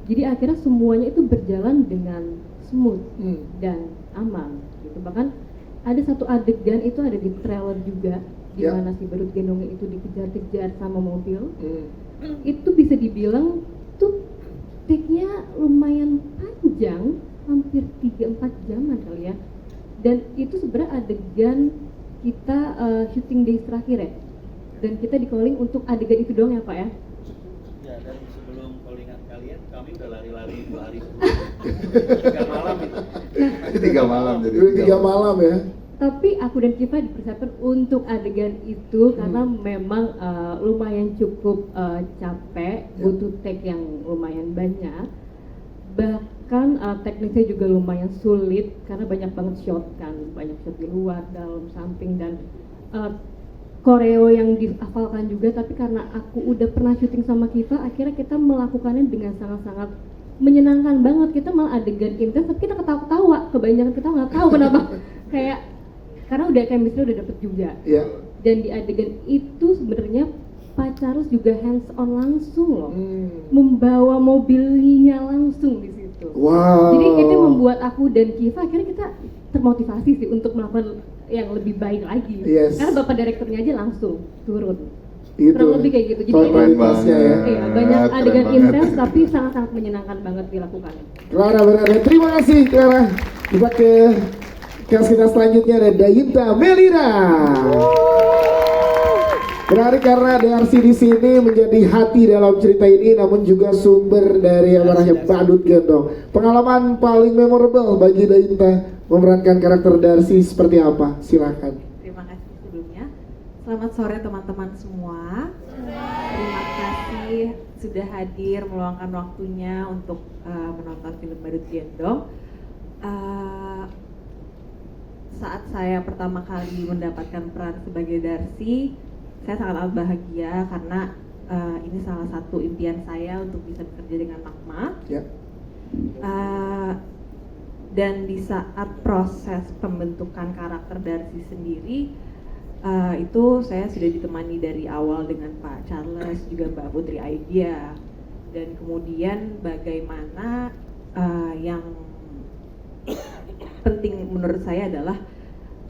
[SPEAKER 13] Jadi akhirnya semuanya itu berjalan dengan smooth dan aman. Gitu. Bahkan ada satu adegan itu ada di trailer juga, di mana si Badut Gendongnya itu dikejar-kejar sama mobil. Itu bisa dibilang tuh take-nya lumayan panjang, hampir 3-4 jaman kali ya. Dan itu sebenarnya adegan kita syuting days terakhir ya. Dan kita di calling untuk adegan itu doang ya Pak ya.
[SPEAKER 1] Ya, dan sebelum callingan kalian kami udah lari-lari 2 hari sebelum 3 malam itu.
[SPEAKER 12] 3 malam jadi
[SPEAKER 2] 3 malam ya.
[SPEAKER 13] Tapi aku dan Kiva dipersiapkan untuk adegan itu karena memang lumayan cukup capek, butuh take yang lumayan banyak. Bahkan teknisnya juga lumayan sulit karena banyak banget shot kan, banyak shot di luar, dalam, samping dan koreo yang dihafalkan juga. Tapi karena aku udah pernah syuting sama Kiva, akhirnya kita melakukannya dengan sangat-sangat menyenangkan banget. Kita malah adegan intens tapi kita ketawa-ketawa, kebanyakan kita nggak tahu kenapa. Kayak karena udah chemistry udah dapet juga. Dan di adegan itu sebenarnya Pak Charles juga hands on langsung loh, membawa mobilnya langsung di situ.
[SPEAKER 2] Wow.
[SPEAKER 13] Jadi itu membuat aku dan Kiva akhirnya kita termotivasi sih untuk melakukan yang lebih baik lagi. Karena bapak direkturnya aja langsung turun. Kurang lebih kayak gitu. Jadi banyak adegan intens tapi sangat-sangat menyenangkan banget dilakukan.
[SPEAKER 2] Clara berada. Terima kasih Clara. Kita ke Cast kita selanjutnya ada Dayinta Melira. Menarik karena Darsi di sini menjadi hati dalam cerita ini, namun juga sumber dari amarahnya Badut Gendong. Pengalaman paling memorable bagi Dayinta memerankan karakter Darsi seperti apa? Silakan.
[SPEAKER 11] Terima kasih sebelumnya. Selamat sore teman-teman semua. Terima kasih sudah hadir meluangkan waktunya untuk menonton film Badut Gendong. Saat saya pertama kali mendapatkan peran sebagai Darsi, saya sangat bahagia karena ini salah satu impian saya untuk bisa bekerja dengan Magma.
[SPEAKER 2] Ya.
[SPEAKER 11] Dan di saat proses pembentukan karakter Darsi sendiri, itu saya sudah ditemani dari awal dengan Pak Charles, juga Mbak Putri Aidia. Dan kemudian bagaimana yang penting menurut saya adalah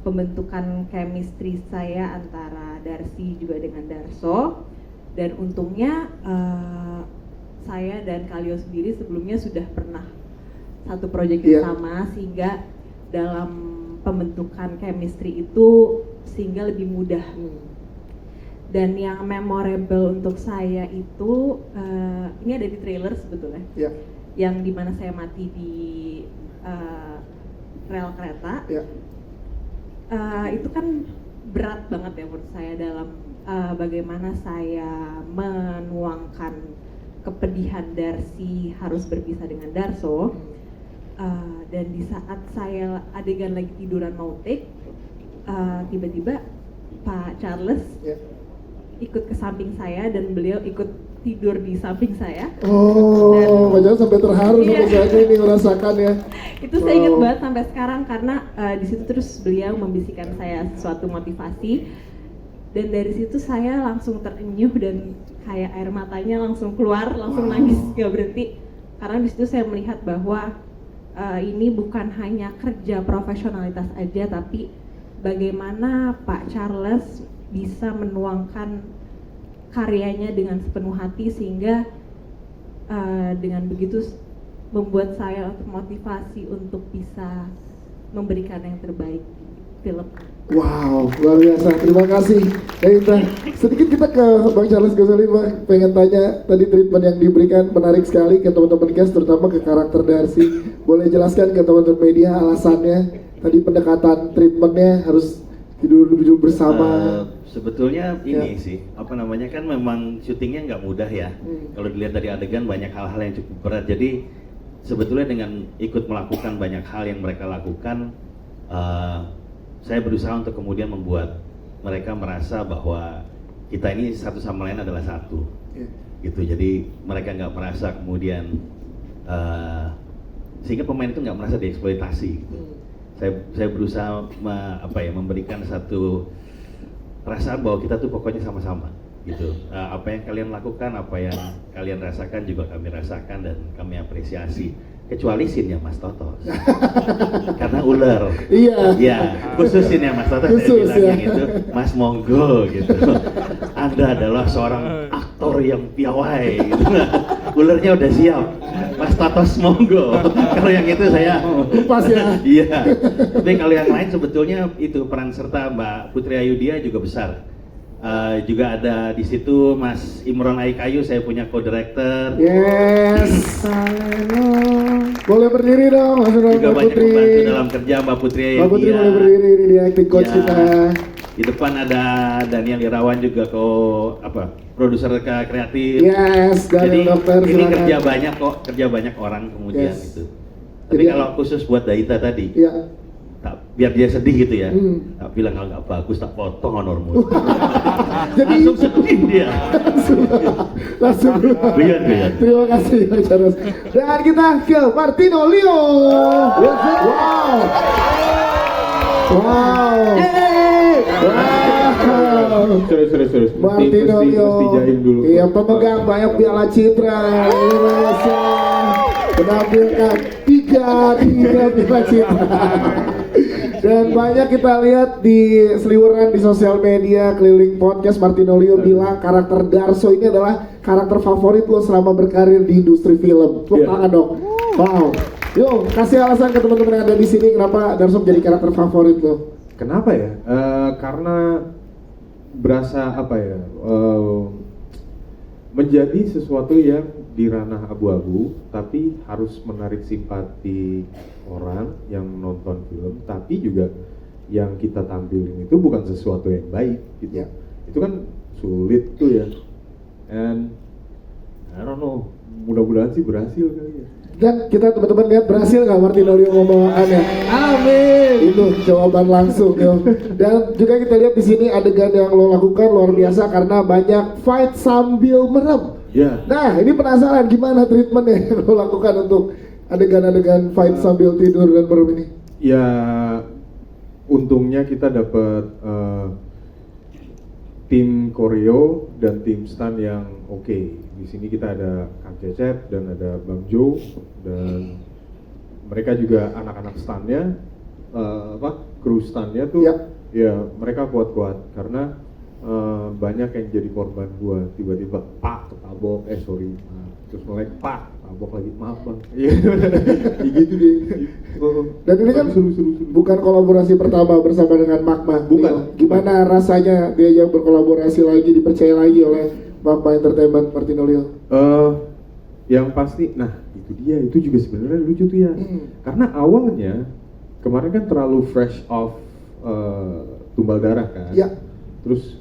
[SPEAKER 11] pembentukan chemistry saya antara Darsi juga dengan Darso. Dan untungnya saya dan Kalio sendiri sebelumnya sudah pernah satu proyek yang sama, sehingga dalam pembentukan chemistry itu sehingga lebih mudah. Dan yang memorable untuk saya itu ini ada di trailer sebetulnya, yang dimana saya mati di rel kereta. Itu kan berat banget ya menurut saya dalam bagaimana saya menuangkan kepedihan Darsi harus berpisah dengan Darso. Dan di saat saya adegan lagi tiduran mau take, tiba-tiba Pak Charles ikut ke samping saya dan beliau ikut tidur di samping saya.
[SPEAKER 2] Oh, Pak Charles sampai terharu sampai saat ini merasakan ya.
[SPEAKER 11] Itu saya ingat banget sampai sekarang karena di situ terus beliau membisikkan saya suatu motivasi, dan dari situ saya langsung terenyuh dan kayak air matanya langsung keluar, langsung nangis gak berhenti, karena di situ saya melihat bahwa ini bukan hanya kerja profesionalitas aja, tapi bagaimana Pak Charles bisa menuangkan karyanya dengan sepenuh hati, sehingga dengan begitu membuat saya termotivasi untuk bisa memberikan yang terbaik di film.
[SPEAKER 2] Wow, luar biasa. Terima kasih, Dayinta. Sedikit kita ke Bang Charles Ghazali, Bang. Pengen tanya, tadi treatment yang diberikan menarik sekali ke teman-teman cast, terutama ke karakter Darsi. Boleh jelaskan ke teman-teman media alasannya? Tadi pendekatan treatmentnya harus tidur bersama.
[SPEAKER 1] Sebetulnya ini sih, apa namanya, kan memang syutingnya nggak mudah ya. Kalau dilihat dari adegan banyak hal-hal yang cukup berat. Jadi sebetulnya dengan ikut melakukan banyak hal yang mereka lakukan, saya berusaha untuk kemudian membuat mereka merasa bahwa kita ini satu sama lain adalah satu, gitu. Jadi mereka nggak merasa kemudian sehingga pemain itu nggak merasa dieksploitasi. Gitu. Saya berusaha memberikan satu perasaan bahwa kita tuh pokoknya sama-sama, gitu. Apa yang kalian lakukan, apa yang kalian rasakan juga kami rasakan dan kami apresiasi. Kecuali scene-nya Mas Toto, karena ular. Iya. Khusus scene-nya Mas Toto, saya bilang yang itu, Mas monggo gitu. Anda adalah seorang aktor yang piawai gitu. Ularnya udah siap, Mas Toto monggo. Kalau yang itu saya
[SPEAKER 2] lepas ya.
[SPEAKER 1] Iya. Tapi kalau yang lain sebetulnya itu peran serta Mbak Putri Ayudia juga besar. Juga ada di situ Mas Imron Aikayu, saya punya co-director.
[SPEAKER 2] Yes. Boleh berdiri dong, Mas Imron.
[SPEAKER 1] Juga banyak membantu dalam kerja Mbak Putri Ayudia.
[SPEAKER 2] Mbak Putri boleh berdiri, ini dia acting coach kita.
[SPEAKER 1] Di depan ada Daniel Irawan juga produser kreatif.
[SPEAKER 2] Yes,
[SPEAKER 1] jadi
[SPEAKER 2] dokter,
[SPEAKER 1] ini
[SPEAKER 2] silakan.
[SPEAKER 1] kerja banyak orang kemudian itu. Tapi kalau khusus buat Dayinta tadi, biar dia sedih gitu ya, tak bilang kalau nggak bagus tak potong honormu. Jadi langsung sedih dia.
[SPEAKER 2] langsung
[SPEAKER 1] Biar.
[SPEAKER 2] Terima kasih Bang Charles. Dan kita ke Martino Leo. Wow.
[SPEAKER 4] Serius.
[SPEAKER 2] Martino Leo. Iya, pemegang banyak piala citra Indonesia. Menampilkan 3 piala citra. Dan banyak kita lihat di seliweran di sosial media, keliling podcast, Martino Leo bilang karakter Darso ini adalah karakter favorit lo selama berkarir di industri film. Tepuk tangan dong. Wow. Yo, kasih alasan ke teman-teman yang ada di sini kenapa Darso menjadi karakter favorit lo.
[SPEAKER 4] Kenapa ya? Karena berasa apa ya? Menjadi sesuatu yang di ranah abu-abu, tapi harus menarik simpati orang yang nonton film, tapi juga yang kita tampilin itu bukan sesuatu yang baik, gitu.
[SPEAKER 2] Ya.
[SPEAKER 4] Itu kan sulit tuh ya. And I don't know, mudah-mudahan sih berhasil kali ya.
[SPEAKER 2] Dan kita teman-teman lihat berhasil nggak Martinolio membawakannya?
[SPEAKER 4] Amin.
[SPEAKER 2] Itu jawaban langsung yo. Dan juga kita lihat di sini adegan yang lo lakukan luar biasa karena banyak fight sambil merem.
[SPEAKER 4] Ya.
[SPEAKER 2] Nah ini penasaran gimana treatmentnya yang lo lakukan untuk adegan-adegan fight sambil tidur dan merem ini?
[SPEAKER 4] Ya, untungnya kita dapat tim koreo dan tim stunt yang oke. Di sini kita ada Kang Cecep dan ada Bang Jo dan mereka juga anak-anak stuntnya, kru stuntnya tuh ya mereka kuat-kuat karena banyak yang jadi korban gua tiba-tiba ketabok, terus mulai tabok lagi, maaf bang, iya gitu deh.
[SPEAKER 2] Dan ini kan bukan kolaborasi pertama bersama dengan Magma.
[SPEAKER 4] Bukan.
[SPEAKER 2] Gimana rasanya diajak berkolaborasi lagi, dipercaya lagi oleh Magma Entertainment Martinolio?
[SPEAKER 4] Yang pasti, nah itu dia, itu juga sebenarnya lucu tuh ya. Karena awalnya kemarin kan terlalu fresh off tumbal darah kan.
[SPEAKER 2] Ya.
[SPEAKER 4] Terus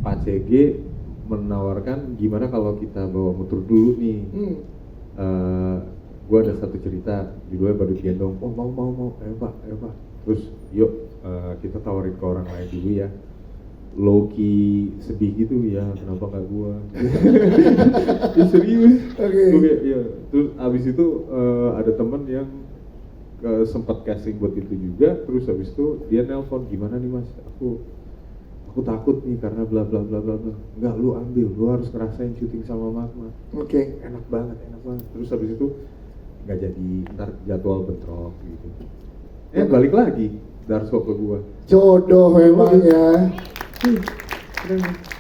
[SPEAKER 4] Pak CG menawarkan gimana kalau kita bawa motor dulu nih. Gue ada satu cerita judulnya Badut Gendong. Oh mau, ayo pak. Terus yuk kita tawarin ke orang lain dulu ya. Low-key sedih gitu ya, kenapa nggak gua? Ya, serius. Oke. Ya. Terus abis itu ada teman yang sempat casting buat itu juga. Terus abis itu dia nelpon, gimana nih mas? Aku takut nih karena bla bla bla bla bla. Enggak, lu ambil, lu harus ngerasain syuting sama Magma.
[SPEAKER 2] Oke.
[SPEAKER 4] Enak banget. Terus abis itu nggak jadi, ntar jadwal bentrok gitu. Balik lagi Darso ke gua.
[SPEAKER 2] Jodoh memang ya.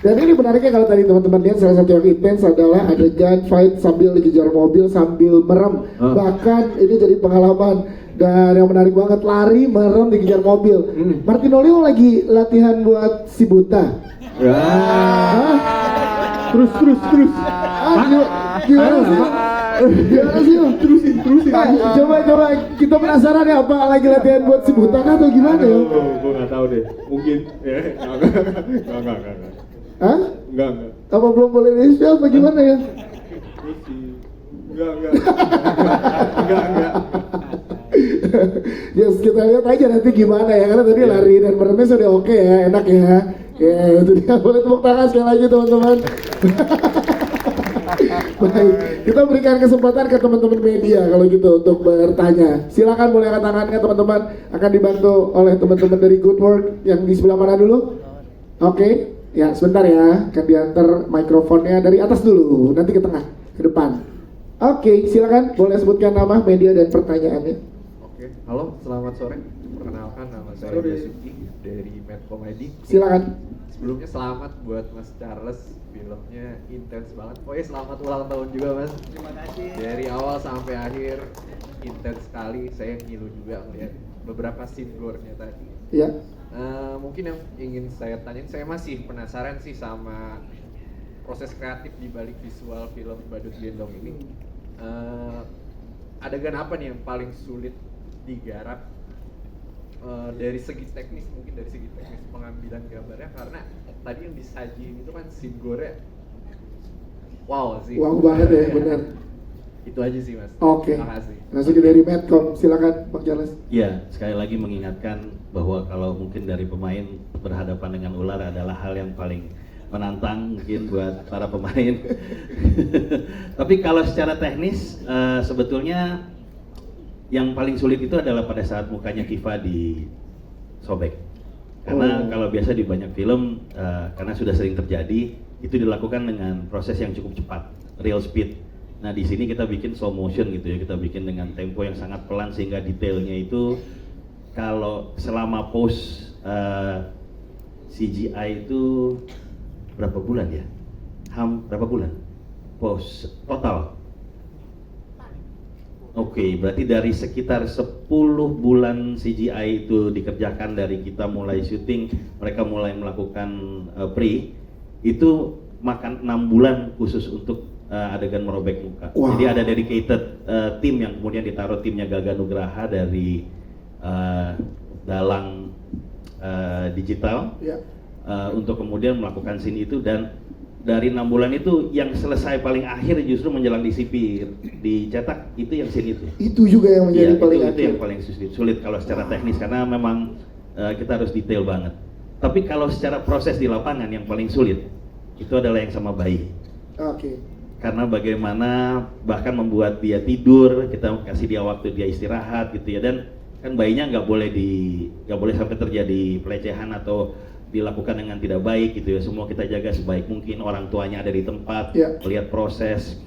[SPEAKER 2] Dan ini menariknya kalau tadi teman-teman lihat salah satu yang intens adalah adegan fight sambil dikejar mobil sambil merem. Bahkan ini jadi pengalaman dan yang menarik banget, lari merem dikejar mobil. Martinolio lagi latihan buat si buta.
[SPEAKER 4] Terus.
[SPEAKER 2] Gimana sih? Terusin. Coba kita penasaran ya, apa lagi latihan buat si buta kan atau gimana ya?
[SPEAKER 4] Gue nggak tahu deh, mungkin ya. Enggak.
[SPEAKER 2] Hah?
[SPEAKER 4] Enggak.
[SPEAKER 2] Apa belum boleh di apa gimana ya?
[SPEAKER 4] Enggak.
[SPEAKER 2] Yes, kita lihat aja nanti gimana ya, karena tadi lari dan meremnya sudah oke ya, enak ya. Ya itu dia, boleh tepuk tangan sekali lagi teman-teman. Baik, kita berikan kesempatan ke teman-teman media kalau gitu untuk bertanya. Silakan boleh angkat tangannya teman-teman, akan dibantu oleh teman-teman dari Good Work yang di sebelah mana dulu? Oke, ya sebentar ya, akan diantar mikrofonnya dari atas dulu, nanti ke tengah, ke depan. Oke, silakan boleh sebutkan nama, media dan pertanyaannya.
[SPEAKER 14] Oke, halo, selamat sore. Perkenalkan nama saya Basuki dari Mad Comedy.
[SPEAKER 2] Silakan.
[SPEAKER 14] Sebelumnya selamat buat Mas Charles, filmnya intens banget. Oh ya, selamat ulang tahun juga Mas. Terima kasih. Dari awal sampai akhir intens sekali. Saya ngilu juga melihat beberapa scene gore-nya tadi.
[SPEAKER 2] Iya.
[SPEAKER 14] Mungkin yang ingin saya tanyain, saya masih penasaran sih sama proses kreatif di balik visual film Badut Gendong ini. Adegan apa nih yang paling sulit digarap dari segi teknis, mungkin dari segi teknis pengambilan gambarnya, karena tadi yang disajiin itu kan scene gore wow sih.
[SPEAKER 2] Wow banget ya, benar.
[SPEAKER 14] Itu aja sih Mas.
[SPEAKER 2] Oke.
[SPEAKER 14] Terima kasih.
[SPEAKER 2] Langsung dari Medcom, silakan Bang Charles.
[SPEAKER 1] Ya, sekali lagi mengingatkan bahwa kalau mungkin dari pemain berhadapan dengan ular adalah hal yang paling menantang mungkin buat para pemain. Tapi kalau secara teknis sebetulnya yang paling sulit itu adalah pada saat mukanya Kiva disobek. Karena kalau biasa di banyak film karena sudah sering terjadi, itu dilakukan dengan proses yang cukup cepat, real speed. Nah di sini kita bikin slow motion gitu ya, kita bikin dengan tempo yang sangat pelan sehingga detailnya itu kalau selama pose CGI itu berapa bulan ya? Berapa bulan? Pose total? Oke, berarti dari sekitar 10 bulan CGI itu dikerjakan dari kita mulai syuting, mereka mulai melakukan pre, itu makan 6 bulan khusus untuk adegan merobek muka.
[SPEAKER 2] Wow.
[SPEAKER 1] Jadi ada dedicated tim yang kemudian ditaruh timnya Gaga Nugraha dari Dalang Digital
[SPEAKER 2] Ya.
[SPEAKER 1] untuk kemudian melakukan scene itu, dan dari 6 bulan itu yang selesai paling akhir justru menjelang disipir, dicetak itu yang scene itu.
[SPEAKER 2] Itu juga yang menjadi
[SPEAKER 1] Iya,
[SPEAKER 2] paling
[SPEAKER 1] itu
[SPEAKER 2] akhir.
[SPEAKER 1] yang paling sulit kalau secara teknis karena memang kita harus detail banget. Tapi kalau secara proses di lapangan yang paling sulit itu adalah yang sama bayi.
[SPEAKER 2] Oke.
[SPEAKER 1] Karena bagaimana bahkan membuat dia tidur, kita kasih dia waktu dia istirahat gitu ya, dan kan bayinya nggak boleh sampai terjadi pelecehan atau dilakukan dengan tidak baik gitu ya. Semua kita jaga sebaik mungkin, orang tuanya ada di tempat, melihat proses.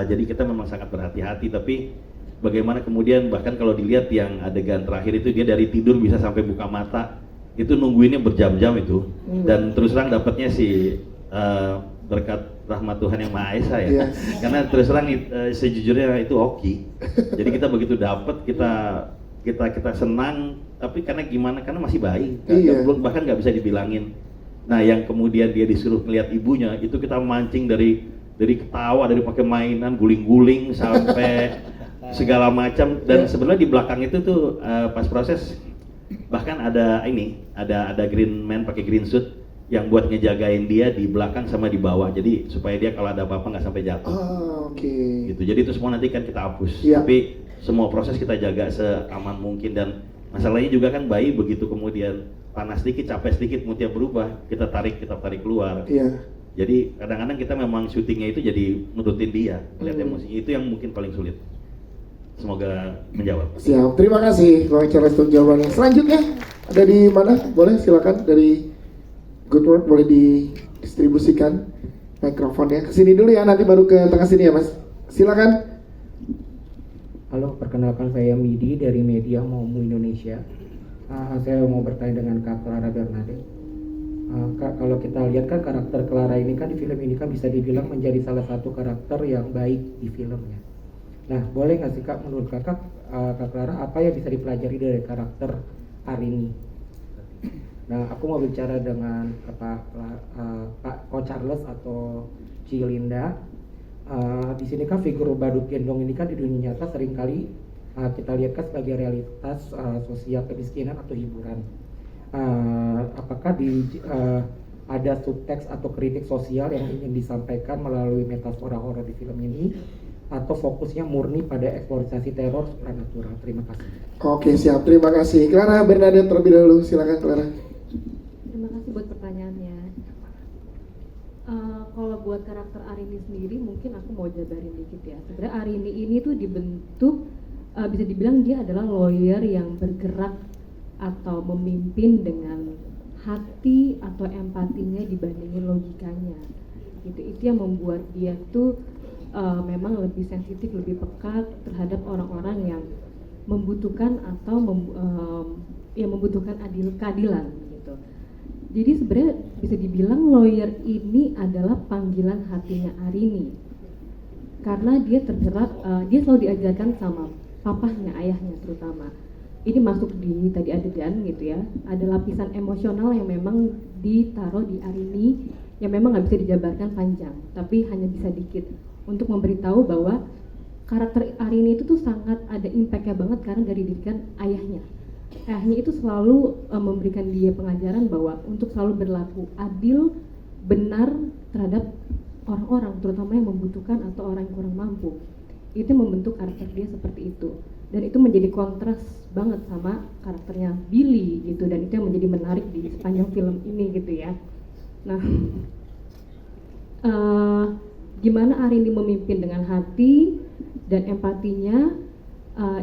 [SPEAKER 1] Jadi kita memang sangat berhati-hati, tapi bagaimana kemudian bahkan kalau dilihat yang adegan terakhir itu dia dari tidur bisa sampai buka mata, itu nungguinnya berjam-jam itu. Dan terus terang dapatnya sih berkat rahmat Tuhan yang Maha Esa ya. Karena terus terang sejujurnya itu hoki. Jadi kita begitu dapat kita senang, tapi karena gimana? Karena masih bayi, bahkan nggak bisa dibilangin. Nah, yang kemudian dia disuruh ngeliat ibunya, itu kita mancing dari ketawa, dari pakai mainan, guling-guling sampai segala macam. Dan sebenarnya di belakang itu tuh pas proses bahkan ada green man pakai green suit yang buat ngejagain dia di belakang sama di bawah. Jadi supaya dia kalau ada apa-apa nggak sampai jatuh.
[SPEAKER 2] Oke.
[SPEAKER 1] Gitu. Jadi itu semua nanti kan kita hapus.
[SPEAKER 2] Iya.
[SPEAKER 1] Tapi semua proses kita jaga seaman mungkin, dan masalahnya juga kan bayi begitu kemudian panas sedikit, capek sedikit, moodnya berubah, kita tarik keluar.
[SPEAKER 2] Iya.
[SPEAKER 1] Jadi kadang-kadang kita memang syutingnya itu jadi nurutin dia, melihat emosi. Itu yang mungkin paling sulit. Semoga menjawab.
[SPEAKER 2] Siap. Terima kasih Bang Charles untuk jawabannya. Selanjutnya ada di mana? Boleh silakan dari Good Work, boleh didistribusikan mikrofonnya. Kesini dulu ya, nanti baru ke tengah sini ya Mas. Silakan.
[SPEAKER 15] Halo, perkenalkan saya Midi dari Media Momu Indonesia. Saya mau bertanya dengan Kak Clara Bernade. Kak, kalau kita lihat kan karakter Clara ini kan di film ini kan bisa dibilang menjadi salah satu karakter yang baik di filmnya. Nah, boleh nggak sih Kak, menurut Kak Clara, apa yang bisa dipelajari dari karakter Arini? Nah, aku mau bicara dengan Pak Ko Charles atau Cilinda. Di sini kan figur badut gendong ini kan di dunia nyata seringkali kita lihat kan sebagai realitas sosial kemiskinan atau hiburan. Apakah ada subteks atau kritik sosial yang ingin disampaikan melalui metafora horor di film ini, atau fokusnya murni pada eksploitasi teror supranatural? Terima kasih.
[SPEAKER 2] Oke, siap. Terima kasih. Clara Bernadette terlebih dahulu. Silakan Clara.
[SPEAKER 11] Terima kasih buat pertanyaannya. Kalau buat karakter Arini sendiri mungkin aku mau jabarin dikit ya. Sebenarnya Arini ini tuh dibentuk bisa dibilang dia adalah lawyer yang bergerak atau memimpin dengan hati atau empatinya dibandingin logikanya. Gitu. Itu yang membuat dia tuh memang lebih sensitif, lebih peka terhadap orang-orang yang membutuhkan atau membutuhkan keadilan gitu. Jadi sebenarnya bisa dibilang lawyer ini adalah panggilan hatinya Arini, karena dia tergerak, dia selalu diajarkan sama papahnya, ayahnya terutama. Ini masuk di tadi adegan gitu ya, ada lapisan emosional yang memang ditaruh di Arini yang memang nggak bisa dijabarkan panjang, tapi hanya bisa dikit untuk memberitahu bahwa karakter Arini itu tuh sangat ada impact-nya banget karena dari didikan ayahnya. Ayahnya itu selalu memberikan dia pengajaran bahwa untuk selalu berlaku adil, benar terhadap orang-orang, terutama yang membutuhkan atau orang yang kurang mampu. Itu membentuk karakter dia seperti itu, dan itu menjadi kontras banget sama karakternya Billy gitu, dan itu yang menjadi menarik di sepanjang film ini gitu ya. Nah, gimana Arini memimpin dengan hati dan empatinya,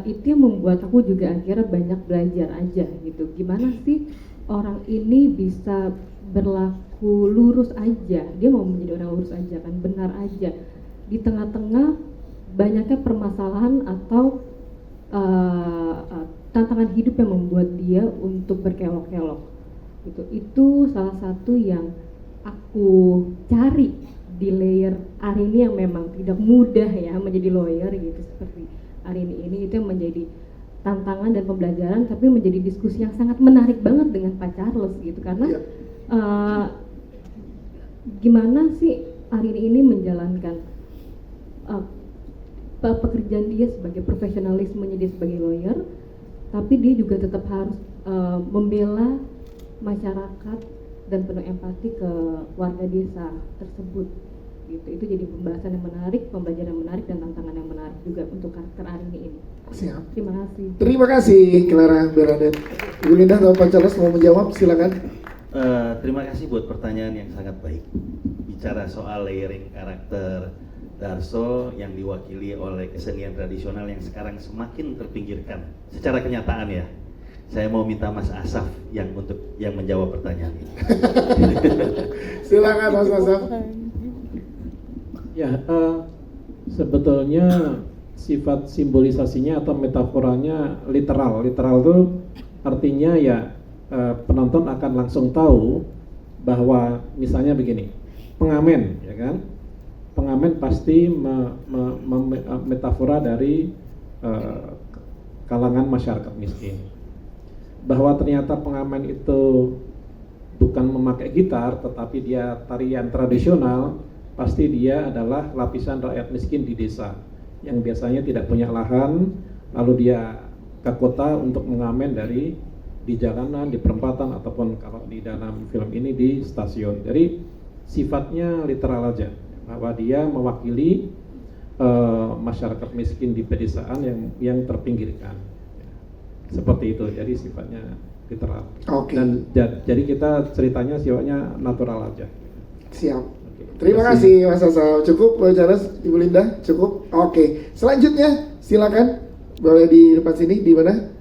[SPEAKER 11] itu yang membuat aku juga akhirnya banyak belajar aja gitu. Gimana sih orang ini bisa berlaku lurus aja, dia mau menjadi orang lurus aja kan, benar aja di tengah-tengah banyaknya permasalahan atau tantangan hidup yang membuat dia untuk berkelok-kelok gitu. Itu salah satu yang aku cari di layer Arini yang memang tidak mudah ya menjadi lawyer gitu seperti
[SPEAKER 13] Arini ini, itu yang menjadi tantangan dan pembelajaran, tapi menjadi diskusi yang sangat menarik banget dengan Pak Charles gitu, karena gimana sih Arini ini menjalankan pekerjaan dia sebagai profesionalismenya dia sebagai lawyer, tapi dia juga tetap harus membela masyarakat dan penuh empati ke warga desa tersebut gitu. Itu jadi pembahasan yang menarik, pembelajaran yang menarik, dan tantangan yang menarik juga untuk karakter Arini ini.
[SPEAKER 2] Siap.
[SPEAKER 13] Terima kasih.
[SPEAKER 2] Terima kasih Clara Bernadette. Ibu Linda atau Pak Charles mau menjawab, silakan.
[SPEAKER 1] Terima kasih buat pertanyaan yang sangat baik. Bicara soal layering karakter Darso yang diwakili oleh kesenian tradisional yang sekarang semakin terpinggirkan secara kenyataan ya. Saya mau minta Mas Asaf yang menjawab pertanyaan ini.
[SPEAKER 2] Silakan Mas Asaf.
[SPEAKER 7] Ya, sebetulnya sifat simbolisasinya atau metaforanya literal. Literal itu artinya ya penonton akan langsung tahu bahwa misalnya begini, pengamen, ya kan? Pengamen pasti metafora dari kalangan masyarakat miskin. Bahwa ternyata pengamen itu bukan memakai gitar, tetapi dia tarian tradisional, pasti dia adalah lapisan rakyat miskin di desa yang biasanya tidak punya lahan, lalu dia ke kota untuk mengamen di jalanan, di perempatan, ataupun kalau di dalam film ini di stasiun. Jadi sifatnya literal aja, bahwa dia mewakili masyarakat miskin di pedesaan yang terpinggirkan. Seperti itu, jadi sifatnya literal. Dan jadi kita ceritanya sifatnya natural aja.
[SPEAKER 2] Siap. Terima kasih Mas Asaf. Cukup Pak Charles, Ibu Linda, cukup. Oke. Selanjutnya silakan, boleh di depan sini, di mana?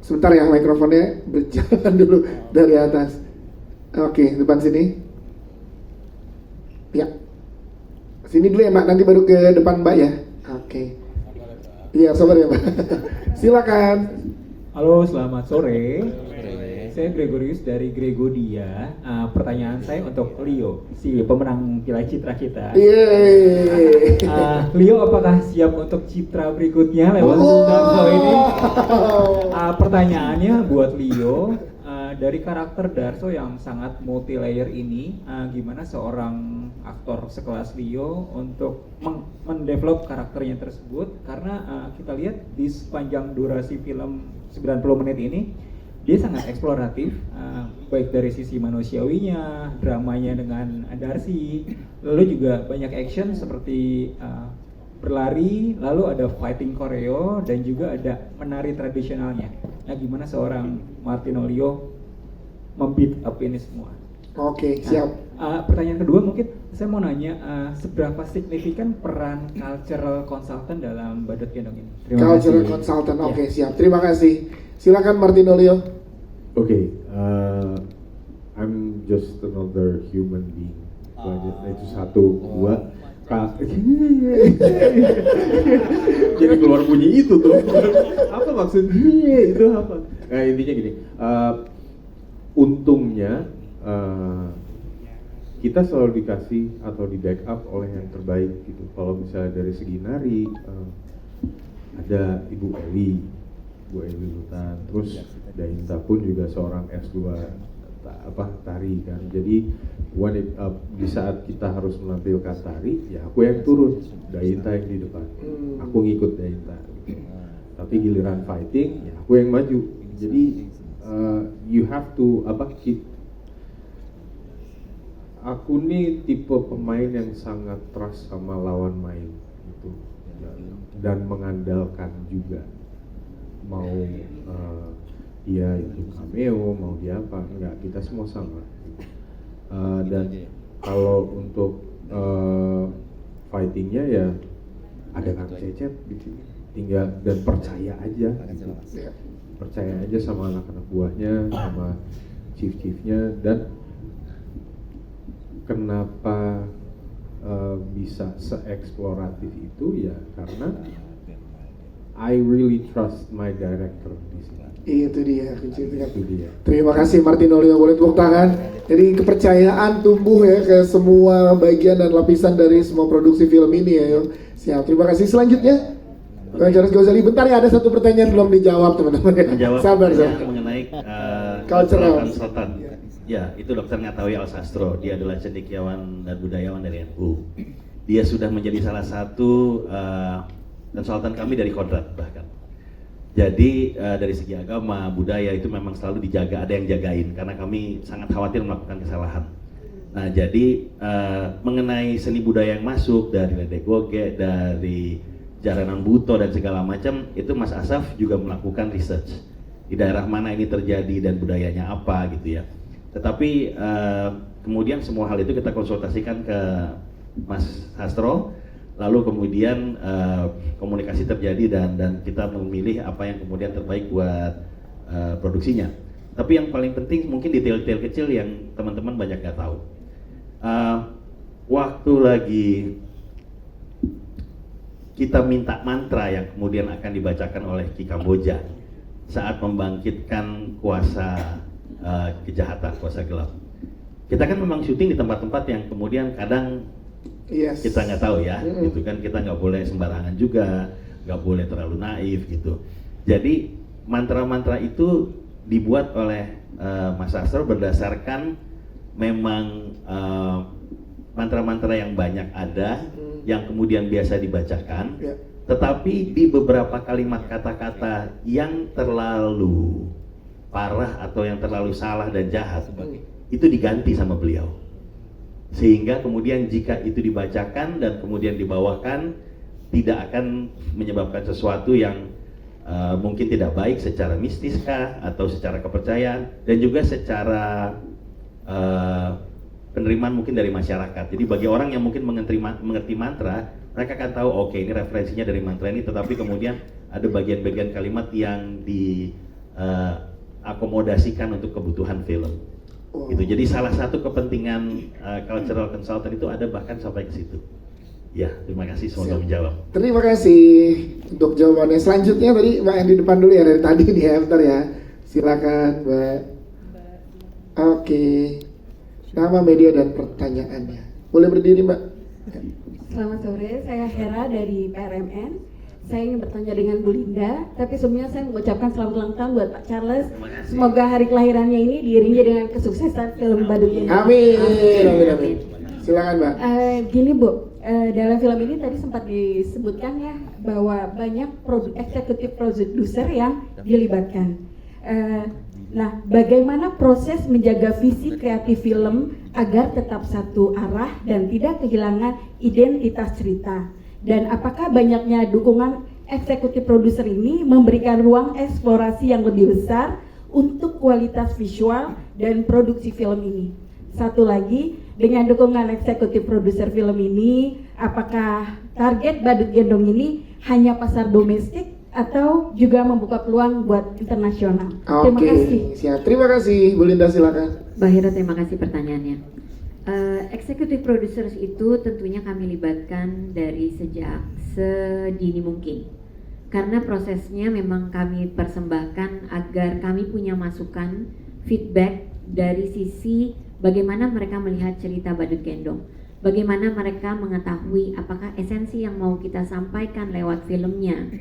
[SPEAKER 2] Sebentar ya, mikrofonnya berjalan dulu dari atas. Oke, depan sini. Ya. Sini dulu ya Mbak, nanti baru ke depan Mbak ya. Oke. Iya, sabar ya Mbak. Silakan.
[SPEAKER 16] Halo, selamat sore. Saya Gregorius dari Gregodia. Pertanyaan saya untuk Leo, si pemenang Piala Citra kita. Leo, apakah siap untuk citra berikutnya lewat Darso ini? Pertanyaannya buat Leo, dari karakter Darso yang sangat multi layer ini, gimana seorang aktor sekelas Leo untuk mendevelop karakternya tersebut? Karena kita lihat di sepanjang durasi film 90 menit ini, dia sangat eksploratif, baik dari sisi manusiawinya, dramanya dengan Darcy, lalu juga banyak action seperti berlari, lalu ada fighting koreo, dan juga ada menari tradisionalnya. Nah, gimana seorang Martino Leo membeat up ini semua?
[SPEAKER 2] Oke, siap.
[SPEAKER 16] Pertanyaan kedua mungkin saya mau nanya, seberapa signifikan peran cultural consultant dalam Badut Gendong ini?
[SPEAKER 2] Cultural consultant, oke, siap. Terima kasih. Silakan Martino Leo.
[SPEAKER 17] Okay, I'm just another human being. Itu satu, dua. Jadi keluar bunyi itu tuh. Apa maksudnya? Itu apa? Nah, intinya gini. Untungnya kita selalu dikasih atau di backup oleh yang terbaik gitu. Kalau misalnya dari segi nari, ada Ibu Eli Lutan, terus Dainta pun juga seorang S2 tari kan. Jadi di saat kita harus menampilkan tari, ya aku yang turun, Dainta yang di depan, aku ngikut Dainta gitu. Tapi giliran fighting, ya aku yang maju. Jadi you have to aku nih tipe pemain yang sangat trust sama lawan main gitu, dan mengandalkan juga. Mau dia itu cameo, mau dia apa, enggak, kita semua sama. Dan kalau untuk fightingnya ya ada Kang Cecep di sini, tinggal dan percaya aja, gitu. Percaya aja sama anak-anak buahnya, sama chief-chiefnya. Dan kenapa bisa se-eksploratif itu ya karena I really trust my director di sini.
[SPEAKER 2] Itu dia kuncinya. Terima kasih Martino Leo, boleh tepuk tangan. Jadi kepercayaan tumbuh ya ke semua bagian dan lapisan dari semua produksi film ini ya. Yo. Siap, terima kasih. Selanjutnya Bang Charles Ghazali, bentar ya, ada satu pertanyaan belum dijawab teman-teman.
[SPEAKER 1] Menjawab
[SPEAKER 2] Sabar,
[SPEAKER 1] pertanyaan mengenai
[SPEAKER 2] cultural
[SPEAKER 1] consultant. Ya, itu Dr. Ngatawi Alsastro. Dia adalah cendekiawan dan budayawan dari NU. Dia sudah menjadi salah satu konsultan kami dari Kodrat bahkan. Jadi dari segi agama, budaya itu memang selalu dijaga, ada yang jagain karena kami sangat khawatir melakukan kesalahan. Nah, jadi mengenai seni budaya yang masuk dari Ledek Goge, dari Jaranan Buto dan segala macam, itu Mas Asaf juga melakukan research di daerah mana ini terjadi dan budayanya apa gitu ya. Tetapi kemudian semua hal itu kita konsultasikan ke Mas Hastro, lalu kemudian komunikasi terjadi dan kita memilih apa yang kemudian terbaik buat produksinya. Tapi yang paling penting mungkin detail-detail kecil yang teman-teman banyak nggak tahu. Waktu lagi kita minta mantra yang kemudian akan dibacakan oleh Ki Kamboja saat membangkitkan kuasa kejahatan, kuasa gelap. Kita kan memang syuting di tempat-tempat yang kemudian kadang kita nggak tahu ya, gitu kan, kita nggak boleh sembarangan juga, nggak boleh terlalu naif gitu. Jadi mantra-mantra itu dibuat oleh Mas Astro berdasarkan memang mantra-mantra yang banyak ada, yang kemudian biasa dibacakan, tetapi di beberapa kalimat kata-kata yang terlalu parah atau yang terlalu salah dan jahat, itu diganti sama beliau. Sehingga kemudian jika itu dibacakan dan kemudian dibawakan, tidak akan menyebabkan sesuatu yang mungkin tidak baik secara mistis kah, atau secara kepercayaan, dan juga secara penerimaan mungkin dari masyarakat. Jadi bagi orang yang mungkin mengerti mantra, mereka akan tahu oke, ini referensinya dari mantra ini, tetapi kemudian ada bagian-bagian kalimat yang diakomodasikan untuk kebutuhan film. Gitu. Jadi salah satu kepentingan cultural consultant itu ada bahkan sampai ke situ. Ya, terima kasih semoga menjawab.
[SPEAKER 2] Terima kasih untuk jawabannya. Selanjutnya tadi Mbak yang di depan dulu ya, dari tadi nih ya, bentar ya. Silakan Mbak. Oke. Nama, media, dan pertanyaannya. Boleh berdiri Mbak?
[SPEAKER 18] Selamat sore, saya Hera dari PRMN. Saya ingin bertanya dengan Bu Linda, tapi sebelumnya saya mengucapkan selamat ulang tahun buat Pak Charles. Semoga hari kelahirannya ini diiringi dengan kesuksesan film Badut Gendong.
[SPEAKER 2] Amin. Amin. Silakan Mbak.
[SPEAKER 18] Gini Bu, dalam film ini tadi sempat disebutkan ya bahwa banyak eksekutif produser yang dilibatkan. Nah, bagaimana proses menjaga visi kreatif film agar tetap satu arah dan tidak kehilangan identitas cerita? Dan apakah banyaknya dukungan eksekutif produser ini memberikan ruang eksplorasi yang lebih besar untuk kualitas visual dan produksi film ini? Satu lagi, dengan dukungan eksekutif produser film ini, apakah target Badut Gendong ini hanya pasar domestik atau juga membuka peluang buat internasional? Terima kasih.
[SPEAKER 2] Siap. Terima kasih, Bu Linda, silakan.
[SPEAKER 3] Mbak Hera, terima kasih pertanyaannya. Executive producers itu tentunya kami libatkan dari sejak sedini mungkin. Karena prosesnya memang kami persembahkan agar kami punya masukan, feedback dari sisi bagaimana mereka melihat cerita Badut Gendong. Bagaimana mereka mengetahui apakah esensi yang mau kita sampaikan lewat filmnya,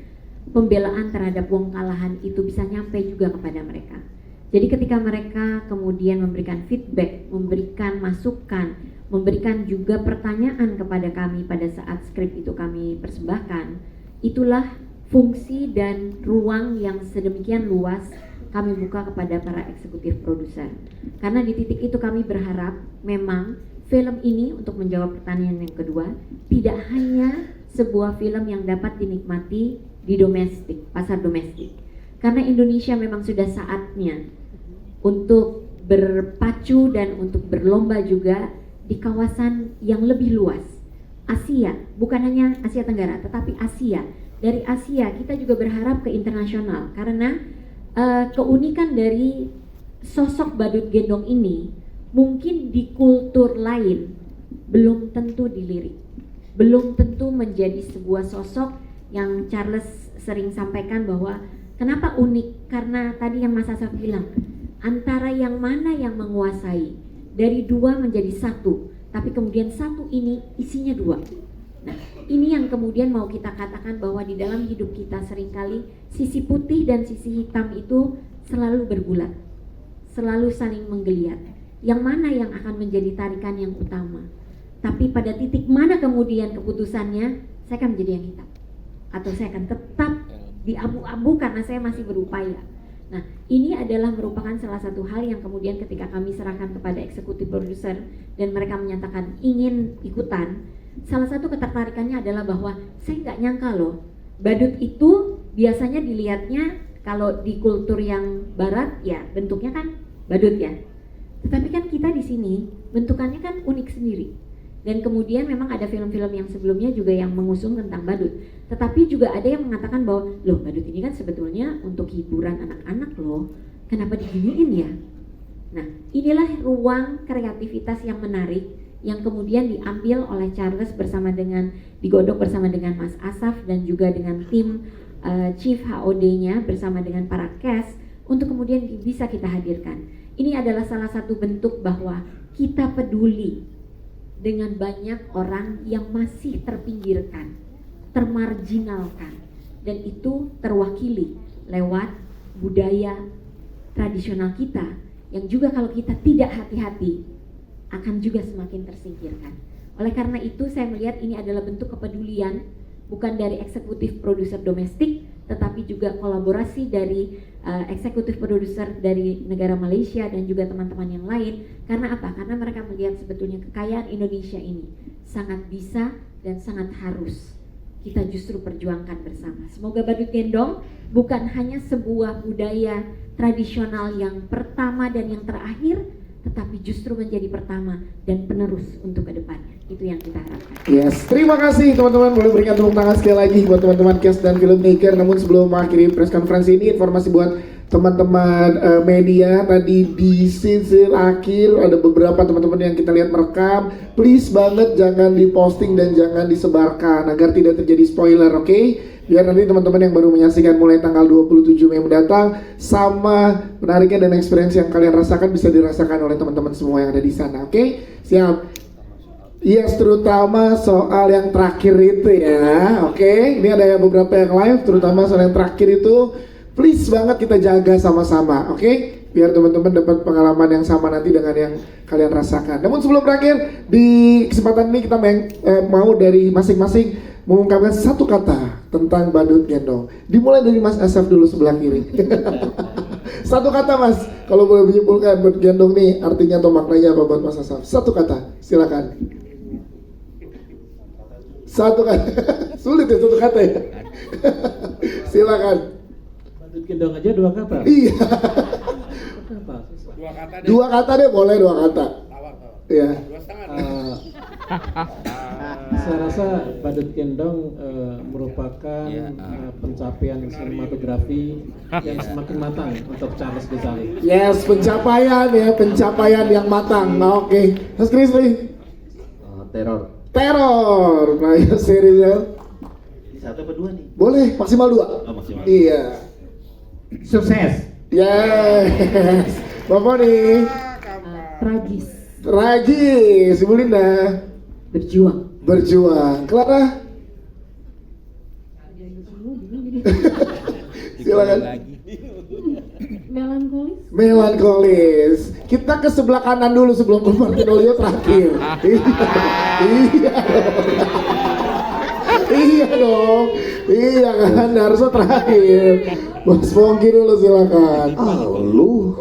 [SPEAKER 3] pembelaan terhadap Wong Kalahan itu bisa nyampe juga kepada mereka. Jadi ketika mereka kemudian memberikan feedback, memberikan masukan, memberikan juga pertanyaan kepada kami pada saat skrip itu kami persembahkan, itulah fungsi dan ruang yang sedemikian luas kami buka kepada para eksekutif produser. Karena di titik itu kami berharap memang film ini, untuk menjawab pertanyaan yang kedua, tidak hanya sebuah film yang dapat dinikmati di domestik, pasar domestik. Karena Indonesia memang sudah saatnya untuk berpacu dan untuk berlomba juga di kawasan yang lebih luas. Asia, bukan hanya Asia Tenggara, tetapi Asia. Dari Asia kita juga berharap ke internasional, karena keunikan dari sosok Badut Gendong ini mungkin di kultur lain belum tentu dilirik, belum tentu menjadi sebuah sosok yang Charles sering sampaikan bahwa kenapa unik, karena tadi yang Mas Asaf bilang, antara yang mana yang menguasai, dari dua menjadi satu, tapi kemudian satu ini isinya dua. Nah, ini yang kemudian mau kita katakan bahwa di dalam hidup kita seringkali sisi putih dan sisi hitam itu selalu bergulat, selalu saling menggeliat. Yang mana yang akan menjadi tarikan yang utama? Tapi pada titik mana kemudian keputusannya, saya akan menjadi yang hitam, atau saya akan tetap di abu-abu karena saya masih berupaya. Nah, ini adalah merupakan salah satu hal yang kemudian ketika kami serahkan kepada eksekutif produser dan mereka menyatakan ingin ikutan, salah satu ketertarikannya adalah bahwa saya nggak nyangka loh, badut itu biasanya dilihatnya kalau di kultur yang barat ya bentuknya kan badut ya. Tetapi kan kita di sini bentukannya kan unik sendiri. Dan kemudian memang ada film-film yang sebelumnya juga yang mengusung tentang badut. Tetapi juga ada yang mengatakan bahwa, loh badut ini kan sebetulnya untuk hiburan anak-anak loh. Kenapa diginiin ya? Nah, inilah ruang kreativitas yang menarik yang kemudian diambil oleh Charles bersama dengan, digodok bersama dengan Mas Asaf dan juga dengan tim Chief HOD-nya bersama dengan para cast untuk kemudian bisa kita hadirkan. Ini adalah salah satu bentuk bahwa kita peduli dengan banyak orang yang masih terpinggirkan, termarginalkan, dan itu terwakili lewat budaya tradisional kita yang juga kalau kita tidak hati-hati akan juga semakin tersingkirkan. Oleh karena itu saya melihat ini adalah bentuk kepedulian bukan dari eksekutif produser domestik, tetapi juga kolaborasi dari eksekutif produser dari negara Malaysia dan juga teman-teman yang lain. Karena apa? Karena mereka melihat sebetulnya kekayaan Indonesia ini sangat bisa dan sangat harus kita justru perjuangkan bersama. Semoga Badut Gendong bukan hanya sebuah budaya tradisional yang pertama dan yang terakhir, tetapi justru menjadi pertama dan penerus untuk kedepannya. Itu yang kita harapkan.
[SPEAKER 2] Yes, terima kasih teman-teman. Boleh berikan tepuk tangan sekali lagi buat teman-teman cast dan filmmaker. Namun sebelum mengakhiri press conference ini, informasi buat teman-teman media. Tadi di sisi akhir ada beberapa teman-teman yang kita lihat merekam. Please banget jangan diposting dan jangan disebarkan agar tidak terjadi spoiler, oke? Biar nanti teman-teman yang baru menyaksikan mulai tanggal 27 Mei mendatang, sama menariknya dan experience yang kalian rasakan bisa dirasakan oleh teman-teman semua yang ada di sana, oke? Siap? Yes, terutama soal yang terakhir itu ya, oke? Ini ada beberapa yang live, terutama soal yang terakhir itu, please banget kita jaga sama-sama, oke? Biar teman-teman dapat pengalaman yang sama nanti dengan yang kalian rasakan. Namun sebelum berakhir, di kesempatan ini kita mau dari masing-masing mengungkapkan satu kata tentang Badut Gendong. Dimulai dari Mas Asaf dulu sebelah kiri. Satu kata Mas, kalau boleh menyimpulkan Badut Gendong nih artinya atau maknanya apa buat Mas Asaf? Satu kata, silakan. Satu kata, sulit ya satu kata ya. Silakan.
[SPEAKER 7] Badut Gendong aja dua kata.
[SPEAKER 2] Iya.
[SPEAKER 7] Dua kata deh.
[SPEAKER 2] Dua kata deh, boleh dua kata. Iya.
[SPEAKER 7] Saya rasa Badut Gendong merupakan pencapaian sinematografi yang semakin matang untuk Charles Ghazali.
[SPEAKER 2] Yes, pencapaian ya, pencapaian yang matang. Nah, oke. Mas Krisli.
[SPEAKER 6] Teror.
[SPEAKER 2] Teror. Nah, ya seriesnya.
[SPEAKER 1] Satu apa dua nih?
[SPEAKER 2] Boleh, maksimal dua.
[SPEAKER 1] Oh, maksimal.
[SPEAKER 2] Iya.
[SPEAKER 10] Sukses.
[SPEAKER 2] Yes. Bapak nih.
[SPEAKER 3] Tragis.
[SPEAKER 2] Tragis. Ibu Linda.
[SPEAKER 3] Berjuang.
[SPEAKER 2] Berjuang. Clara. Silakan.
[SPEAKER 13] Melankolis.
[SPEAKER 2] Melankolis. Kita ke sebelah kanan dulu sebelum ke Martinolio terakhir. Iya dong. Iya kan, harusnya terakhir. Mas Pongki dulu silakan.
[SPEAKER 5] Lu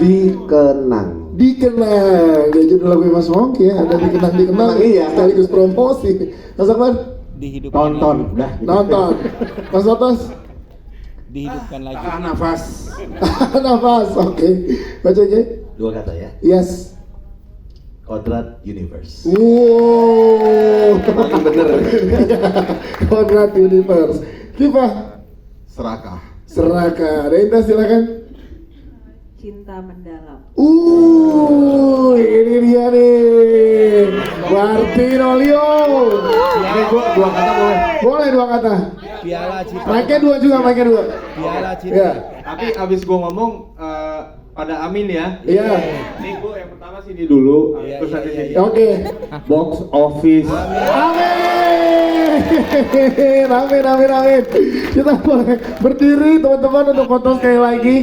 [SPEAKER 5] dikenang.
[SPEAKER 2] Dikenang. Ya judul lagu Mas Pongki ya, ada dikenang iya. Sekaligus promosi. Mas Akbar?
[SPEAKER 9] Tonton, udah.
[SPEAKER 2] Nonton. Mas Otos?
[SPEAKER 19] Dihidupkan lagi.
[SPEAKER 9] Nafas.
[SPEAKER 2] Nafas, oke. Baca aja.
[SPEAKER 1] Dua kata ya.
[SPEAKER 2] Yes.
[SPEAKER 1] Kodrat Universe.
[SPEAKER 2] Wow.
[SPEAKER 1] Paling bener.
[SPEAKER 2] Kodrat Universe. Kipa?
[SPEAKER 12] Serakah.
[SPEAKER 2] Serakah. Renda silakan.
[SPEAKER 11] Cinta mendalam.
[SPEAKER 2] Ini dia nih. Martinolio.
[SPEAKER 19] Ini gua dua kata boleh.
[SPEAKER 2] Boleh dua kata.
[SPEAKER 19] Piala Citra.
[SPEAKER 2] Mic-nya dua juga, mic-nya dua.
[SPEAKER 19] Piala Citra.
[SPEAKER 2] Ya.
[SPEAKER 20] Tapi abis gua ngomong pada Amin ya.
[SPEAKER 2] Iya.
[SPEAKER 20] Ini gua yang pertama sini dulu, terus nanti sini.
[SPEAKER 2] Oke.
[SPEAKER 20] Box office.
[SPEAKER 2] Amin. Amin. Kita boleh berdiri teman-teman untuk foto sekali lagi.